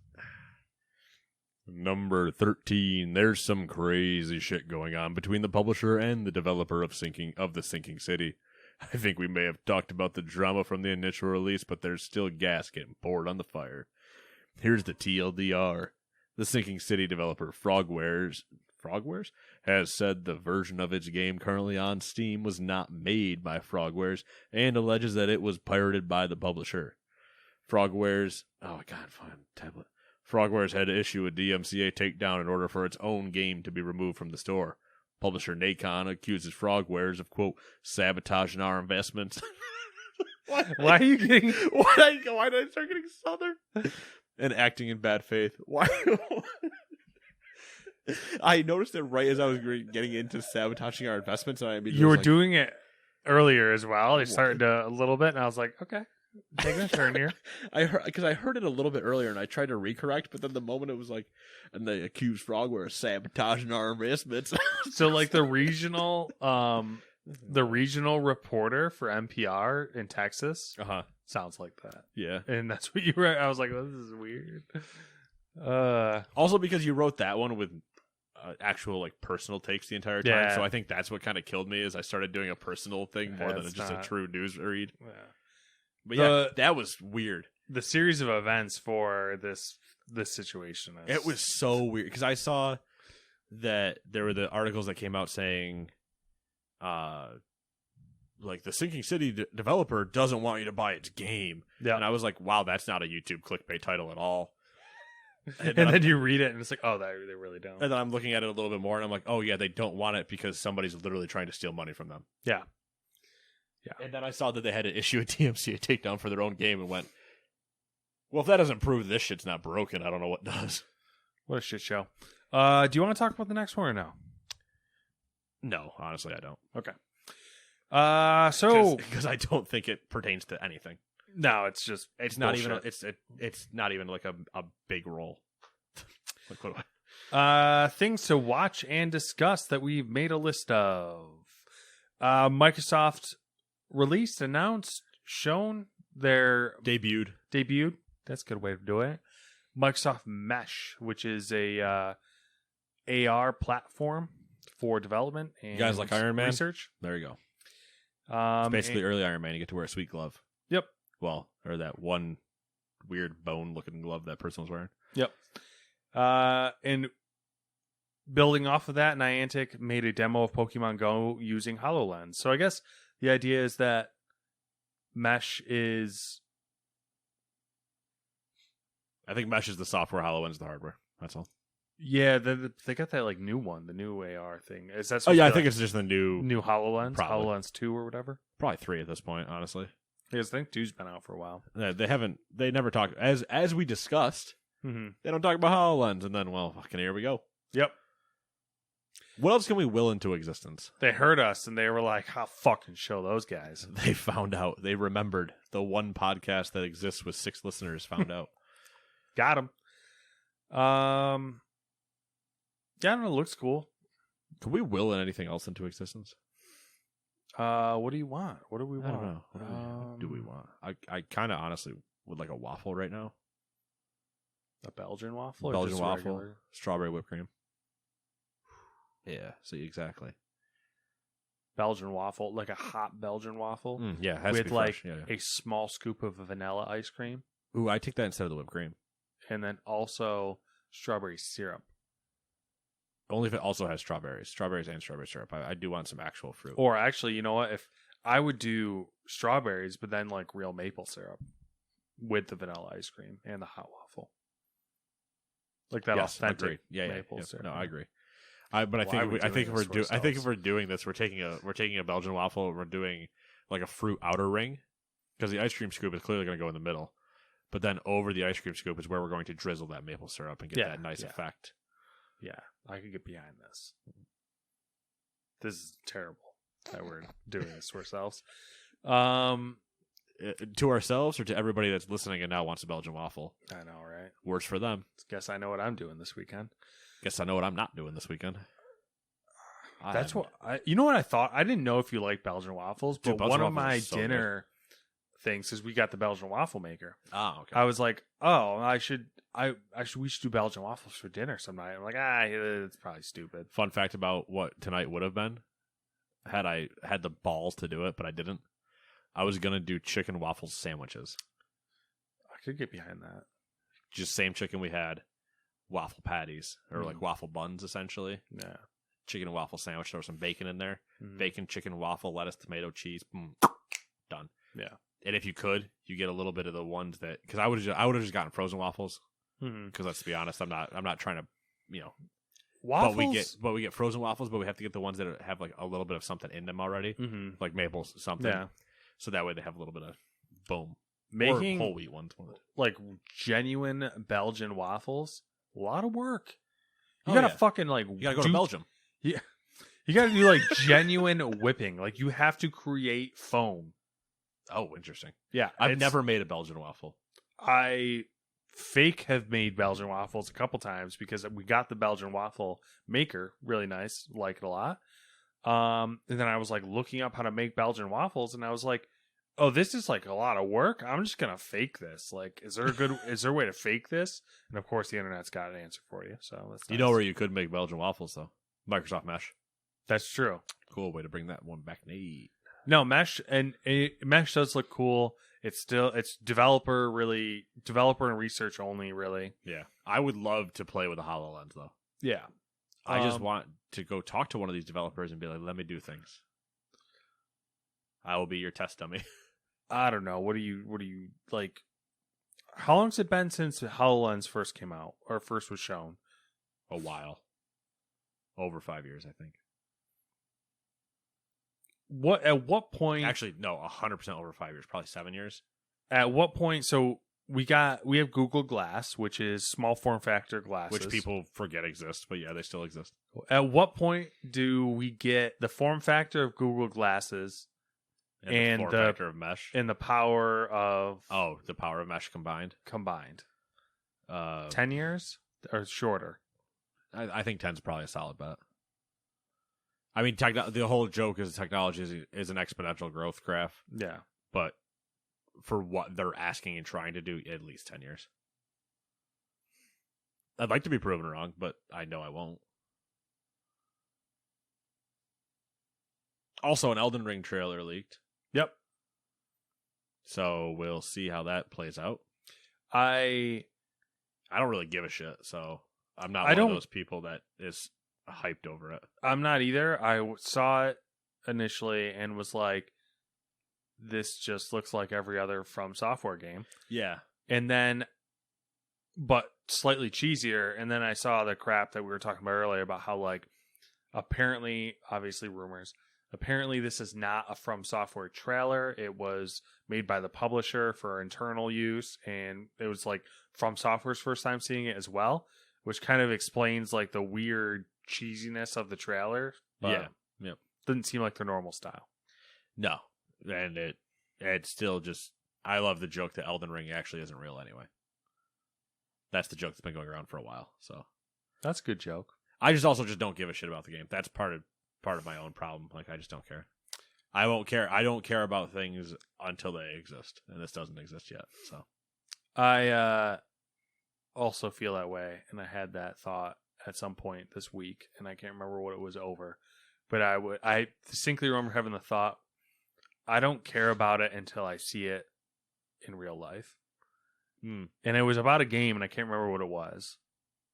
Number 13. There's some crazy shit going on between the publisher and the developer of the Sinking City. I think we may have talked about the drama from the initial release, but there's still gas getting poured on the fire. Here's the TLDR. The Sinking City developer Frogwares has said the version of its game currently on Steam was not made by Frogwares and alleges that it was pirated by the publisher. Frogwares had to issue a DMCA takedown in order for its own game to be removed from the store. Publisher Nacon accuses Frogwares of, quote, sabotaging our investments. Why are you getting... Why did I start getting southern? And acting in bad faith. Why? I noticed it right as I was getting into sabotaging our investments. And you were doing it earlier as well. It started a little bit, and I was like, okay, taking a turn here. I heard it a little bit earlier, and I tried to recorrect, but then the moment it was like, and they accused Frogware of sabotaging our investments. So, like the regional reporter for NPR in Texas sounds like that. Yeah, and that's what you wrote. I was like, well, this is weird. Also, because you wrote that one with actual like personal takes the entire time, so I think that's what kind of killed me. Is I started doing a personal thing more than just a true news read. Yeah. But yeah, that was weird. The series of events for this situation. It was so weird because I saw that there were the articles that came out saying, like the Sinking City developer doesn't want you to buy its game. Yeah, and I was like, wow, that's not a YouTube clickbait title at all. And then you read it and it's like, oh, they really don't. And then I'm looking at it a little bit more and I'm like, oh yeah, they don't want it because somebody's literally trying to steal money from them. Yeah. And then I saw that they had to issue a DMCA takedown for their own game and went, well, if that doesn't prove this shit's not broken, I don't know what does. What a shit show. Do you want to talk about the next one or no? No, honestly, I don't. Okay. Because I don't think it pertains to anything. No, it's just it's not even it's not even like a big role. Like what things to watch and discuss that we've made a list of. Microsoft released, announced, shown their debuted. That's a good way to do it. Microsoft Mesh, which is a AR platform for development and you guys like Iron Man research. There you go. It's basically early Iron Man. You get to wear a sweet glove. Yep. Well, or that one weird bone-looking glove that person was wearing. Yep. And building off of that, Niantic made a demo of Pokemon Go using HoloLens. So I guess the idea is that Mesh is... I think Mesh is the software, HoloLens is the hardware. That's all. Yeah, they got that like new one, the new AR thing. Is that? I think it's just the new HoloLens, probably. HoloLens 2 or whatever. Probably 3 at this point, honestly. Because I think 2's been out for a while. They never talked as we discussed. Mm-hmm. They don't talk about HoloLens, and then fucking here we go. Yep. What else can we will into existence? They heard us and they were like, "How fucking show those guys?" They found out. They remembered the one podcast that exists with 6 listeners. Found out. Got him. Yeah, I don't know. It looks cool. Can we will anything else into existence? What do you want? What do we want? I don't know. What do we want? I kind of honestly would like a waffle right now. A Belgian waffle? Belgian waffle. Regular? Strawberry whipped cream. Yeah, see, exactly. Belgian waffle, like a hot Belgian waffle. Yeah, it has with to be like fresh. a small scoop of vanilla ice cream. Ooh, I take that instead of the whipped cream. And then also strawberry syrup. Only if it also has strawberries and strawberry syrup. I do want some actual fruit. Or actually, you know what? If I would do strawberries, but then like real maple syrup with the vanilla ice cream and the hot waffle, like that authentic maple syrup. No, I agree. But I think if we're doing this, we're taking a Belgian waffle. And we're doing like a fruit outer ring because the ice cream scoop is clearly going to go in the middle. But then over the ice cream scoop is where we're going to drizzle that maple syrup and get that nice effect. Yeah, I could get behind this. This is terrible that we're doing this to ourselves. To ourselves or to everybody that's listening and now wants a Belgian waffle? I know, right? Worse for them. Guess I know what I'm doing this weekend. Guess I know what I'm not doing this weekend. That's what you know what I thought? I didn't know if you like Belgian waffles, but Belgian one of waffles my are so dinner things is we got the Belgian waffle maker. Oh, okay. I was like, oh, we should do Belgian waffles for dinner some night. I'm like, it's probably stupid. Fun fact about what tonight would have been, had I had the balls to do it, but I didn't. I was gonna do chicken waffle sandwiches. I could get behind that. Just same chicken we had, waffle patties or like waffle buns essentially. Yeah. Chicken and waffle sandwich. Throw some bacon in there. Bacon, chicken, waffle, lettuce, tomato, cheese. Boom. Done. Yeah. And if you could, you get a little bit of the ones that, because I would have just gotten frozen waffles. Because let's be honest, I'm not trying to, waffles. But we get frozen waffles, but we have to get the ones that have like a little bit of something in them already, like maple something. Yeah. So that way they have a little bit of boom. Making or whole wheat ones, like genuine Belgian waffles, a lot of work. You gotta fucking like you gotta go to Belgium. Yeah, you gotta do like genuine whipping. Like you have to create foam. Oh, interesting. Yeah, I've never made a Belgian waffle. I have made Belgian waffles a couple times because we got the Belgian waffle maker. Really nice, like it a lot. And then I was like looking up how to make Belgian waffles, and I was like, oh, this is like a lot of work. I'm just gonna fake this. Like, is there a way to fake this? And of course, the internet's got an answer for you. So that's nice. You know where you could make Belgian waffles though? Microsoft Mesh. That's true. Cool way to bring that one back. Neat. No, Mesh Mesh does look cool. It's developer and research only, really. Yeah, I would love to play with a HoloLens though. Yeah, I just want to go talk to one of these developers and be like, let me do things. I will be your test dummy. I don't know. What do you like? How long has it been since HoloLens first came out or first was shown? A while. Over 5 years, I think. At what point? Actually, no, 100% over 5 years. Probably 7 years. At what point? So we have Google Glass, which is small form factor glasses, which people forget exist, but yeah, they still exist. At what point do we get the form factor of Google Glasses and the form factor of Mesh and the power of the power of Mesh combined? 10 years or shorter? I think 10's probably a solid bet. I mean, the whole joke is technology is an exponential growth graph. Yeah. But for what they're asking and trying to do, at least 10 years. I'd like to be proven wrong, but I know I won't. Also, an Elden Ring trailer leaked. Yep. So we'll see how that plays out. I don't really give a shit, so I'm not one of those people that is hyped over it. I'm not either. I saw it initially and was like, this just looks like every other From Software game. Yeah. And then, but slightly cheesier. And then I saw the crap that we were talking about earlier about how, like, apparently, obviously rumors, apparently this is not a From Software trailer. It was made by the publisher for internal use. And it was like From Software's first time seeing it as well, which kind of explains like the weird cheesiness of the trailer. But yeah. Yep. Doesn't seem like their normal style. No. And it's still just, I love the joke that Elden Ring actually isn't real anyway. That's the joke that's been going around for a while. So that's a good joke. I just don't give a shit about the game. That's part of my own problem. Like, I just don't care. I won't care. I don't care about things until they exist, and this doesn't exist yet. So I also feel that way, and I had that thought at some point this week, and I can't remember what it was over. But I distinctly remember having the thought, I don't care about it until I see it in real life. And it was about a game, and I can't remember what it was.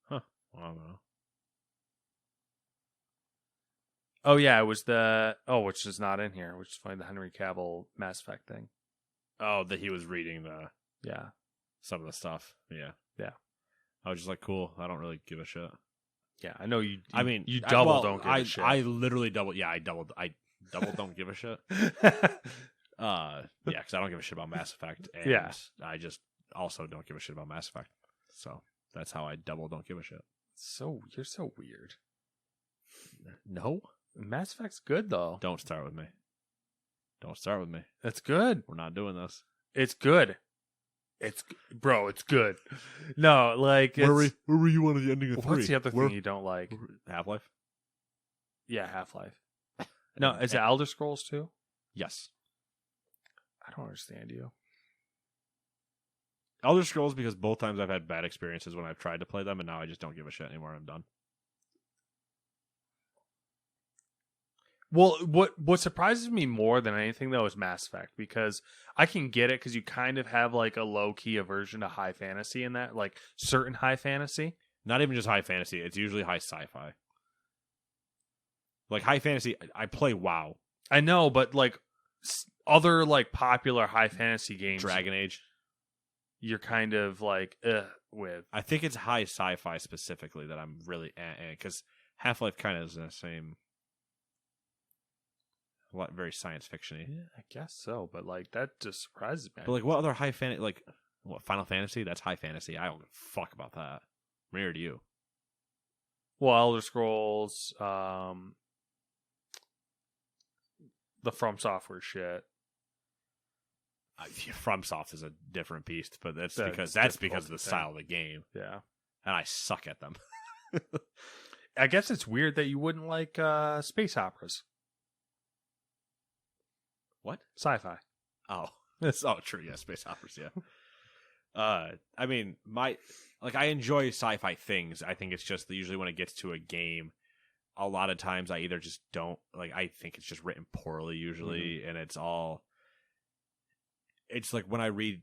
Huh. I don't know. Oh, yeah, it was which is not in here, which is funny, the Henry Cavill Mass Effect thing. Oh, that he was reading some of the stuff. Yeah. Yeah. I was just like, cool. I don't really give a shit. Yeah, I know you don't give a shit. I literally double. Yeah, I double don't give a shit. Yeah, because I don't give a shit about Mass Effect. And I just also don't give a shit about Mass Effect. So that's how I double don't give a shit. You're so weird. No? Mass Effect's good though. Don't start with me. Don't start with me. It's good. We're not doing this. It's good. It's good. No, like Where were you on the ending of 3? What's the other thing you don't like? Half-Life? Yeah, Half-Life. No, is it Elder Scrolls too? Yes. I don't understand you. Elder Scrolls, because both times I've had bad experiences when I've tried to play them, and now I just don't give a shit anymore. I'm done. Well, what surprises me more than anything, though, is Mass Effect, because I can get it because you kind of have like a low-key aversion to high fantasy in that, like certain high fantasy. Not even just high fantasy. It's usually high sci-fi. Like high fantasy, I play WoW. I know, but like other like popular high fantasy games, Dragon Age. You're kind of like with. I think it's high sci-fi specifically that I'm really because Half-Life kind of is the same. Very science fiction-y. Yeah, I guess so, but like that just surprises me. But like, what other high fantasy? Like, what Final Fantasy? That's high fantasy. I don't give a fuck about that. Mirror to you. Well, Elder Scrolls, the From Software shit. FromSoft is a different beast, but that's because of the style of the game. Yeah, and I suck at them. I guess it's weird that you wouldn't like space operas. What? Sci-fi. Oh, that's true. Yeah, space operas. Yeah. I mean, I enjoy sci-fi things. I think it's just that usually when it gets to a game, a lot of times I either just don't like. I think it's just written poorly usually, and it's like when I read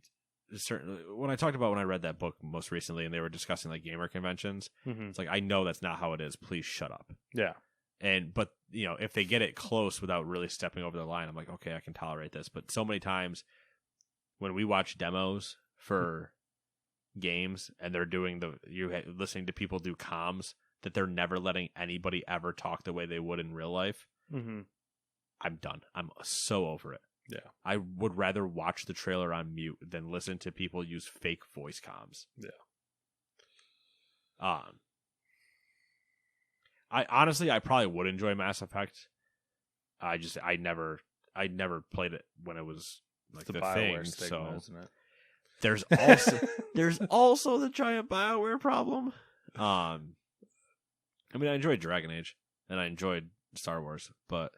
when I talked about when I read that book most recently, and they were discussing like gamer conventions. It's like, I know that's not how it is. Please shut up. Yeah. But if they get it close without really stepping over the line, I'm like, okay, I can tolerate this. But so many times when we watch demos for games and they're doing you're listening to people do comms that they're never letting anybody ever talk the way they would in real life. I'm done. I'm so over it. Yeah. I would rather watch the trailer on mute than listen to people use fake voice comms. Yeah. I probably would enjoy Mass Effect. I never played it when it was like the thing. Stigma, isn't it? There's also the giant BioWare problem. I mean, I enjoyed Dragon Age and I enjoyed Star Wars, but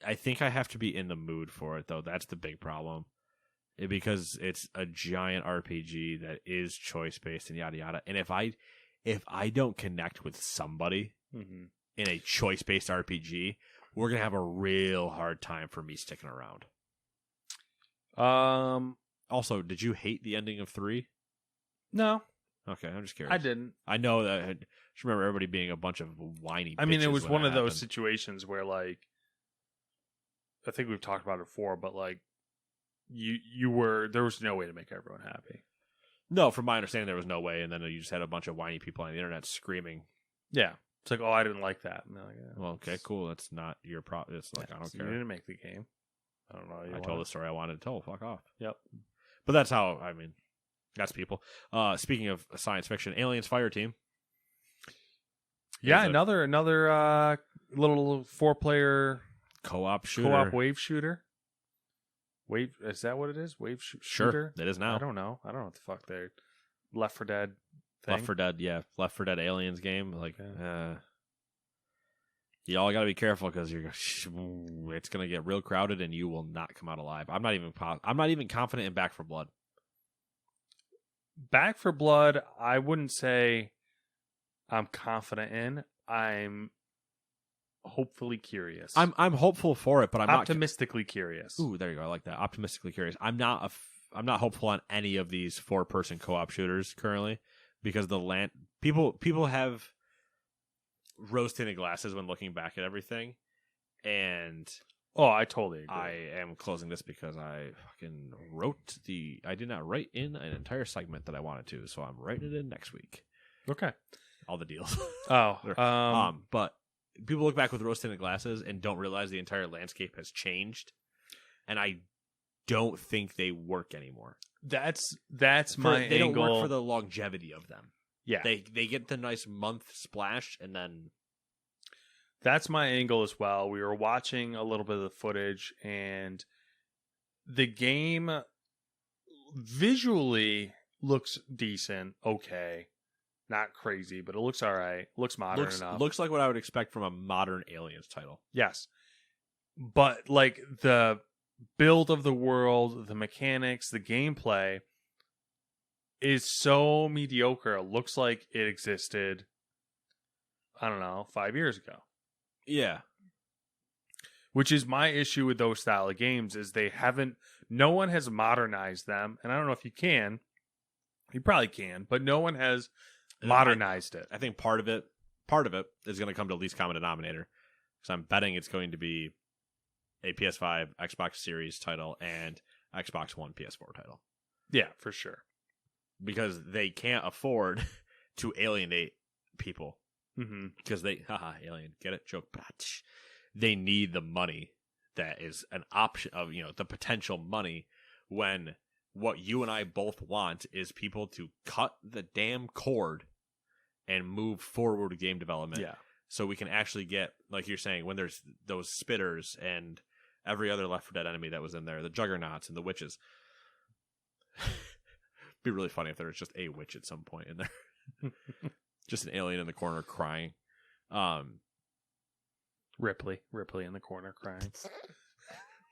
I think I have to be in the mood for it, though. That's the big problem. Because it's a giant RPG that is choice-based and yada yada. And if I don't connect with somebody in a choice-based RPG, we're going to have a real hard time for me sticking around. Also, did you hate the ending of 3? No. Okay, I'm just curious. I didn't. I know that. I just remember everybody being a bunch of whiny bitches. I mean, it was one of happened. those situations where, like, I think we've talked about it before, but, like, there was no way to make everyone happy. No, from my understanding, there was no way, and then you just had a bunch of whiny people on the internet screaming. Yeah. It's like, oh, I didn't like that. And they're like, well, okay, cool. That's not your problem. It's like, I don't care. You didn't make the game. I don't know. I told the story I wanted to tell. Fuck off. Yep. But that's how, I mean, that's people. Speaking of science fiction, Aliens Fireteam. Yeah, another little 4-player co-op shooter. Co-op wave shooter. Wave, is that what it is? Wave shooter? Sure, it is now. I don't know what the fuck they're Left 4 Dead thing. Left 4 Dead, yeah. Left 4 Dead Aliens game. Like, y'all got to be careful because it's going to get real crowded and you will not come out alive. I'm not even confident in Back 4 Blood. Back 4 Blood, I wouldn't say I'm confident in. I'm hopefully curious. I'm hopeful for it, but I'm optimistically curious. Ooh, there you go. I like that. Optimistically curious. I'm not hopeful on any of these 4-person co-op shooters currently because people have rose-tinted glasses when looking back at everything, and I totally agree. I am closing this because I fucking I did not write in an entire segment that I wanted to, so I'm writing it in next week. Okay. All the deals. But people look back with rose-tinted glasses and don't realize the entire landscape has changed, and I don't think they work anymore. That's my they angle. don't work for the longevity of them. Yeah. They get the nice month splash, and then That's my angle as well. We were watching a little bit of the footage, and the game visually looks decent, okay. Not crazy, but it looks all right. Looks modern enough. looks like what I would expect from a modern Aliens title. Yes. But like the build of the world, the mechanics, the gameplay is so mediocre. It looks like it existed, I don't know, 5 years ago. Yeah. Which is my issue with those style of games, is no one has modernized them. And I don't know if you can. You probably can, but no one has modernized it. I think part of it is going to come to least common denominator. Because I'm betting it's going to be a PS5, Xbox Series title, and Xbox One, PS4 title. Yeah, for sure. Because they can't afford to alienate people. Mm-hmm. Because alien, get it? Joke. They need the money that is an option of, the potential money, when what you and I both want is people to cut the damn cord and move forward with game development. Yeah. So we can actually get, like you're saying, when there's those spitters and every other Left 4 Dead enemy that was in there, the juggernauts and the witches. Be really funny if there was just a witch at some point in there. Just an alien in the corner crying. Ripley in the corner crying.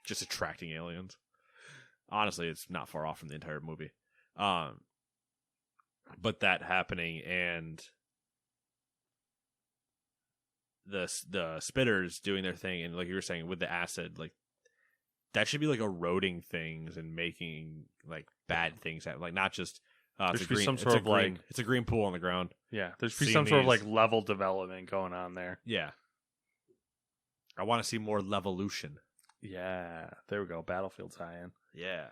Just attracting aliens. Honestly, it's not far off from the entire movie. But that happening, and the spitters doing their thing, and like you were saying with the acid, like that should be like eroding things and making like bad things happen. Like not just there should be some sort of like it's a green pool on the ground. Yeah, there should be some sort of like level development going on there. Yeah, I want to see more levolution. Yeah, there we go. Battlefield tie-in. Yeah,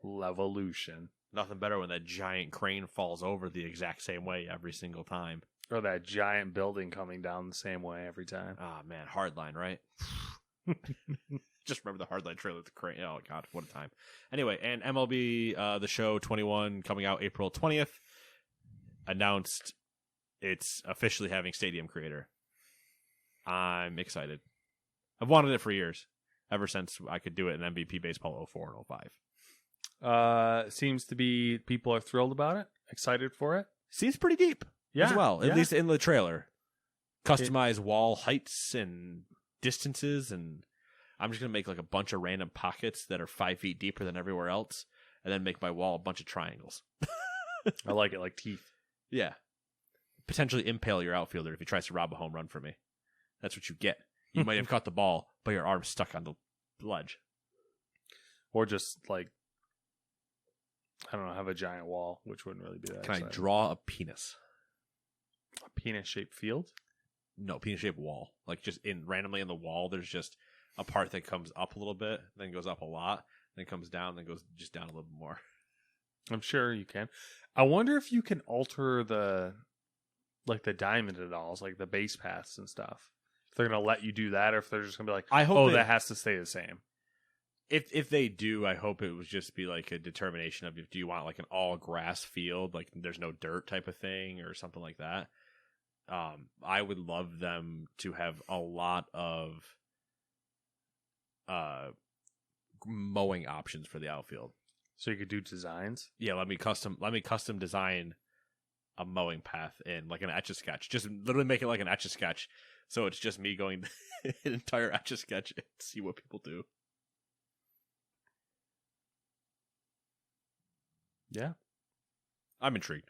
levolution. Nothing better when that giant crane falls over the exact same way every single time. Or that giant building coming down the same way every time. Ah, man, Hardline, right? Just remember the Hardline trailer with the crane. Oh, God, what a time. Anyway, and MLB The Show 21 coming out April 20th. Announced it's officially having Stadium Creator. I'm excited. I've wanted it for years. Ever since I could do it in MVP Baseball 04 and 05. Seems to be people are thrilled about it, excited for it. Seems pretty deep as well, at least in the trailer. Customize wall heights and distances, and I'm just going to make like a bunch of random pockets that are 5 feet deeper than everywhere else, and then make my wall a bunch of triangles. I like it, like teeth. Yeah. Potentially impale your outfielder if he tries to rob a home run from me. That's what you get. You might have caught the ball, but your arm's stuck on the ledge. Or just like, I don't know, have a giant wall, which wouldn't really be that Can exciting. I draw a penis? A penis-shaped field? No, penis-shaped wall. Like just randomly in the wall, there's just a part that comes up a little bit, then goes up a lot, then comes down, then goes just down a little bit more. I'm sure you can. I wonder if you can alter the diamond at all, like the base paths and stuff. If they're going to let you do that, or if they're just going to be like, that has to stay the same. If they do, I hope it would just be like a determination of, do you want like an all grass field, like there's no dirt type of thing, or something like that. I would love them to have a lot of mowing options for the outfield. So you could do designs. Yeah, let me custom design a mowing path in like an Etch-a-Sketch. Just literally make it like an Etch-a-Sketch. So it's just me going an entire Etch-a-Sketch and see what people do. Yeah. I'm intrigued.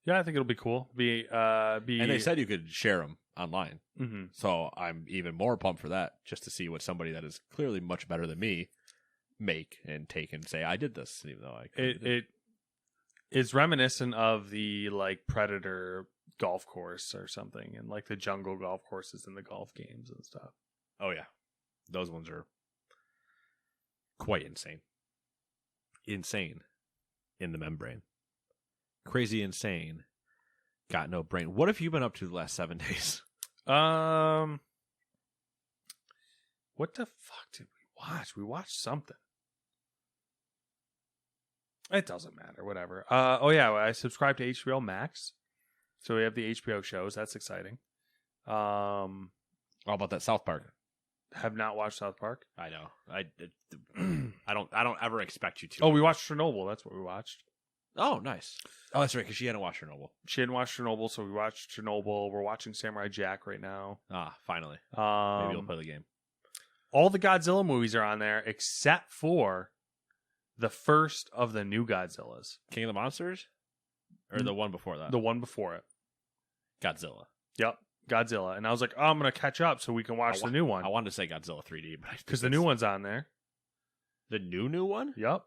Yeah, I think it'll be cool. And they said you could share them online. Mm-hmm. So I'm even more pumped for that, just to see what somebody that is clearly much better than me make and take and say, I did this, even though it is reminiscent of the like Predator golf course or something, and like the jungle golf courses in the golf games and stuff. Oh yeah, those ones are quite insane in the membrane, crazy insane, got no brain. What have you been up to the last 7 days? What the fuck did we watch? We watched something. It doesn't matter. Whatever. Oh yeah, I subscribed to HBO Max, so we have the HBO shows. That's exciting. All about that South Park. Have not watched South Park. I know. I don't ever expect you to. Oh, we watched Chernobyl. That's what we watched. Oh, nice. Oh, that's right, because she hadn't watched Chernobyl. She hadn't watched Chernobyl, so we watched Chernobyl. We're watching Samurai Jack right now. Ah, finally. Maybe you'll play the game. All the Godzilla movies are on there, except for the first of the new Godzillas. King of the Monsters? Or the one before that? The one before it. Godzilla. Yep. Godzilla. And I was like, oh, I'm going to catch up so we can watch the new one. I wanted to say Godzilla 3D, but because the new one's on there. The new one? Yep.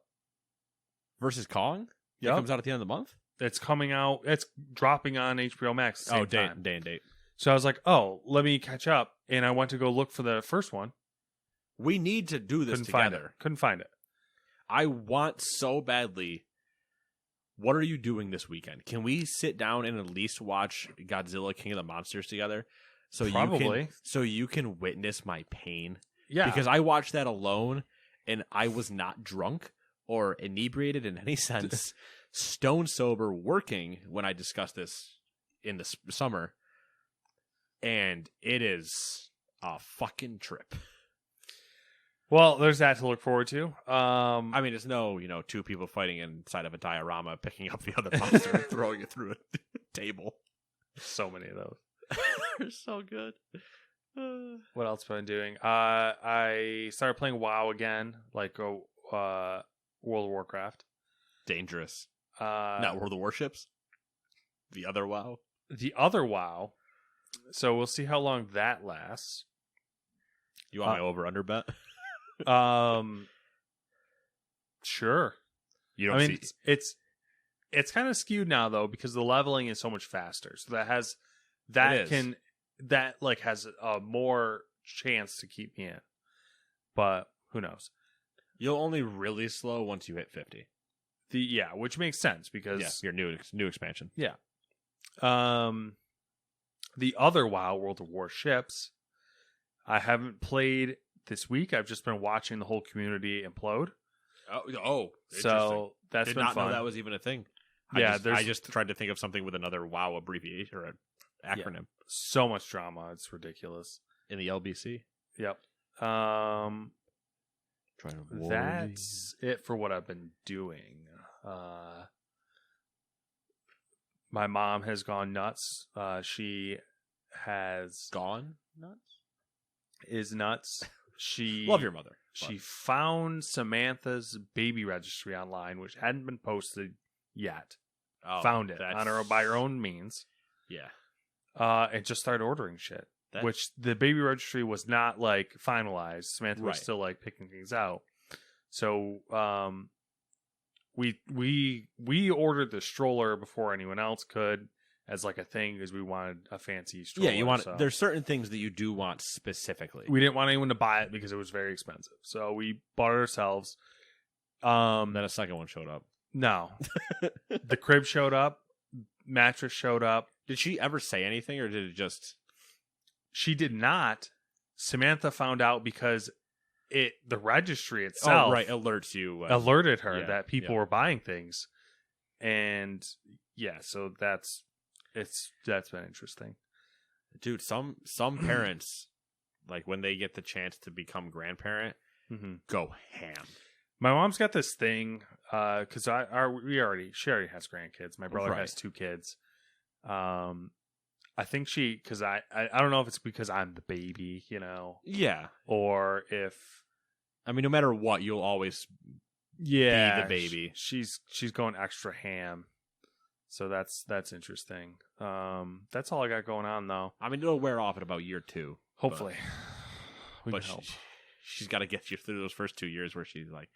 Versus Kong? Yep. It comes out at the end of the month? It's coming out. It's dropping on HBO Max. Day and date. So I was like, oh, let me catch up. And I went to go look for the first one. We need to do this together. Couldn't find it. I want so badly. What are you doing this weekend? Can we sit down and at least watch Godzilla King of the Monsters together? Probably. So you can witness my pain. Yeah. Because I watched that alone and I was not drunk or inebriated in any sense. Stone sober working when I discussed this in the summer. And it is a fucking trip. Well, there's that to look forward to. I mean, it's no, two people fighting inside of a diorama, picking up the other monster and throwing it through a table. So many of those. They're so good. What else have I been doing? I started playing WoW again, like World of Warcraft. Dangerous. Not World of Warships. The other WoW. The other WoW. So we'll see how long that lasts. You want my over-under bet? Sure. You don't see it's kind of skewed now though because the leveling is so much faster. So has a more chance to keep me in. But who knows? You'll only really slow once you hit 50. Which makes sense because your new expansion. Yeah. The other WoW, World of Warships, I haven't played this week. I've just been watching the whole community implode. Oh, so that's Did been not fun. know that was even a thing. Yeah, I just tried to think of something with another WoW abbreviation or an acronym. Yeah, so much drama, it's ridiculous. In the LBC. Yep. That's it for what I've been doing. My mom has gone nuts. She has gone nuts. Is nuts. She love your mother. She found Samantha's baby registry online, which hadn't been posted yet. Found it by her own means. Yeah. And just started ordering shit. Which the baby registry was not like finalized. Samantha was still like picking things out. So we ordered the stroller before anyone else could as like a thing because we wanted a fancy stroller. Yeah, you want there's certain things that you do want specifically. We didn't want anyone to buy it because it was very expensive. So we bought it ourselves. Then a second one showed up. No. The crib showed up. Mattress showed up. Did she ever say anything or did it just... She did not. Samantha found out because the registry itself alerts you. Alerted her that people were buying things. And so that's been interesting. Dude, some parents, like when they get the chance to become grandparent, go ham. My mom's got this thing because she already has grandkids. My brother has 2 kids. I think because I don't know if it's because I'm the baby, Yeah. Or if no matter what, you'll always be the baby. She's going extra ham. So that's interesting. That's all I got going on though. It'll wear off in about year 2. Hopefully. But she's got to get you through those first 2 years where she's like,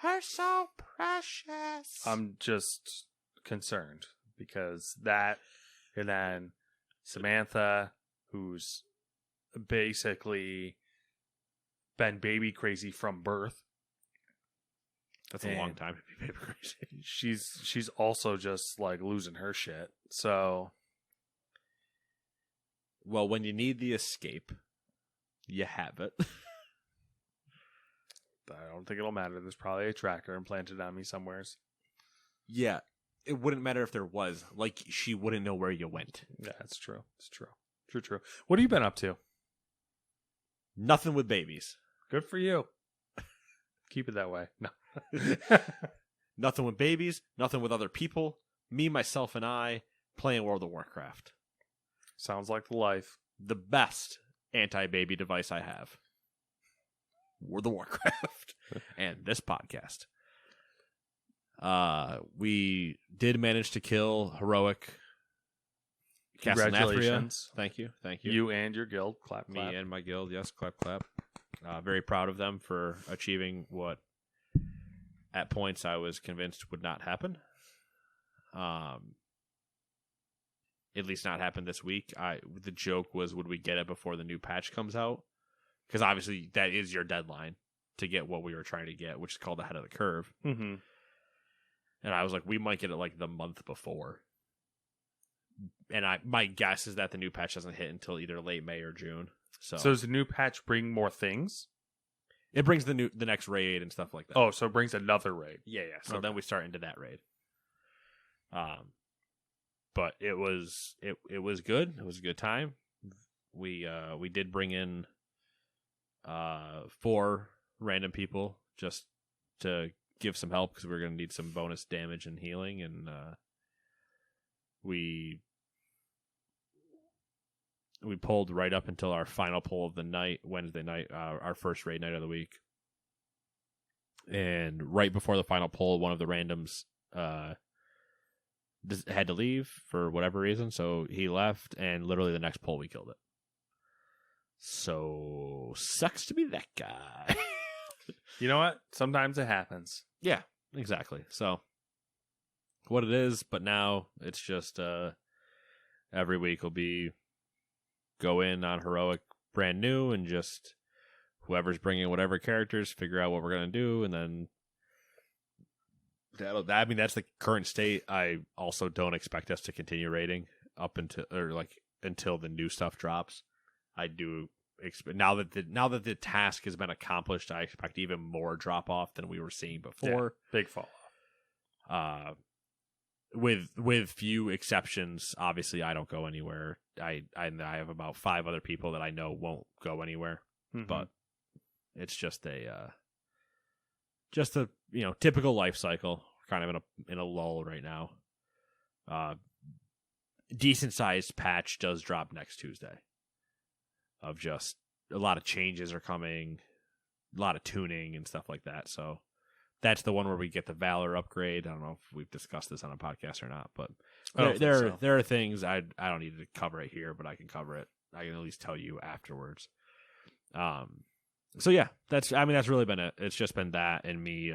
"Her so precious." I'm just concerned because that, and then Samantha, who's basically been baby crazy from birth. That's a long time to be baby crazy. She's also just like losing her shit. So, well, when you need the escape, you have it. I don't think it'll matter. There's probably a tracker implanted on me somewheres. Yeah, it wouldn't matter if there was. Like, she wouldn't know where you went. Yeah, it's true. It's true. True. What have you been up to? Nothing with babies. Good for you. Keep it that way. No. Nothing with babies. Nothing with other people. Me, myself, and I playing World of Warcraft. Sounds like the life. The best anti-baby device I have. World of Warcraft. And this podcast. We did manage to kill heroic Congratulations. Thank you. You and your guild. Clap. Me and my guild. Yes, clap. Very proud of them for achieving what at points I was convinced would not happen. At least not happen this week. The joke was, would we get it before the new patch comes out? Because obviously that is your deadline to get what we were trying to get, which is called ahead of the curve. Mm-hmm. And I was like, we might get it like the month before. And my guess is that the new patch doesn't hit until either late May or June. So does the new patch bring more things? It brings the next raid and stuff like that. Oh, so it brings another raid. Yeah. So then we start into that raid. But it was good. It was a good time. We did bring in 4 random people just to give some help because we were going to need some bonus damage and healing, and we pulled right up until our final pull of the night, Wednesday night, our first raid night of the week. And right before the final pull, one of the randoms had to leave for whatever reason, so he left, and literally the next pull we killed it. So, sucks to be that guy. You know what? Sometimes it happens. Yeah, exactly. So, what it is, but now it's just every week will be go in on heroic brand new and just whoever's bringing whatever characters figure out what we're going to do, and then that's the current state. I also don't expect us to continue raiding up until the new stuff drops. I do expect now that the task has been accomplished, I expect even more drop off than we were seeing before. Yeah, big fall off. With few exceptions, obviously I don't go anywhere. I have about 5 other people that I know won't go anywhere, but it's just a typical life cycle. We're kind of in a lull right now. Decent sized patch does drop next Tuesday. Of just a lot of changes are coming, a lot of tuning and stuff like that. So that's the one where we get the Valor upgrade. I don't know if we've discussed this on a podcast or not, but there are things I don't need to cover it here, but I can cover it. I can at least tell you afterwards. So yeah, that's really been it. It's just been that and me.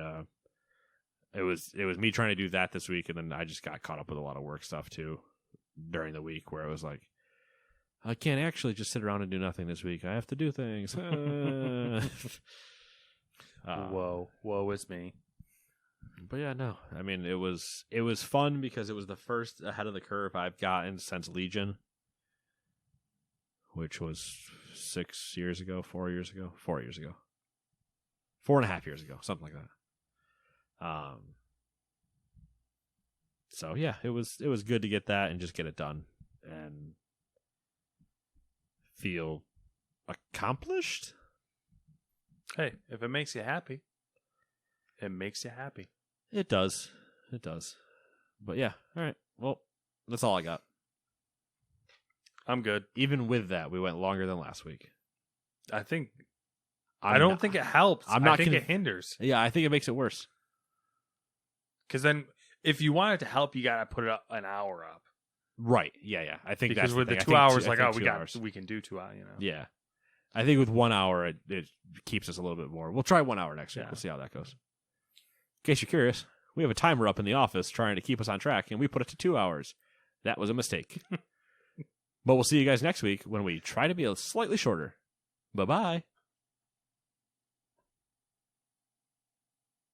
It was me trying to do that this week, and then I just got caught up with a lot of work stuff too during the week, where it was like, I can't actually just sit around and do nothing this week. I have to do things. Woe is me. But yeah, no. I mean, it was fun because it was the first ahead of the curve I've gotten since Legion, which was 6 years ago, 4 years ago, 4 years ago, 4.5 years ago, something like that. So yeah, it was good to get that and just get it done and feel accomplished. Hey, if it makes you happy, it makes you happy. It does. But yeah, all right. Well, that's all I got. I'm good. Even with that, we went longer than last week. I don't think it helps. I think it hinders. Yeah, I think it makes it worse. Because then, if you want it to help, you gotta put it up an hour up. Right. Yeah. I think because that's with the the thing. 2 hours, we can do 2 hours. Yeah. I think with 1 hour, it keeps us a little bit more. We'll try 1 hour next week. Yeah. We'll see how that goes. In case you're curious, we have a timer up in the office trying to keep us on track, and we put it to 2 hours. That was a mistake. But we'll see you guys next week when we try to be slightly shorter. Bye-bye.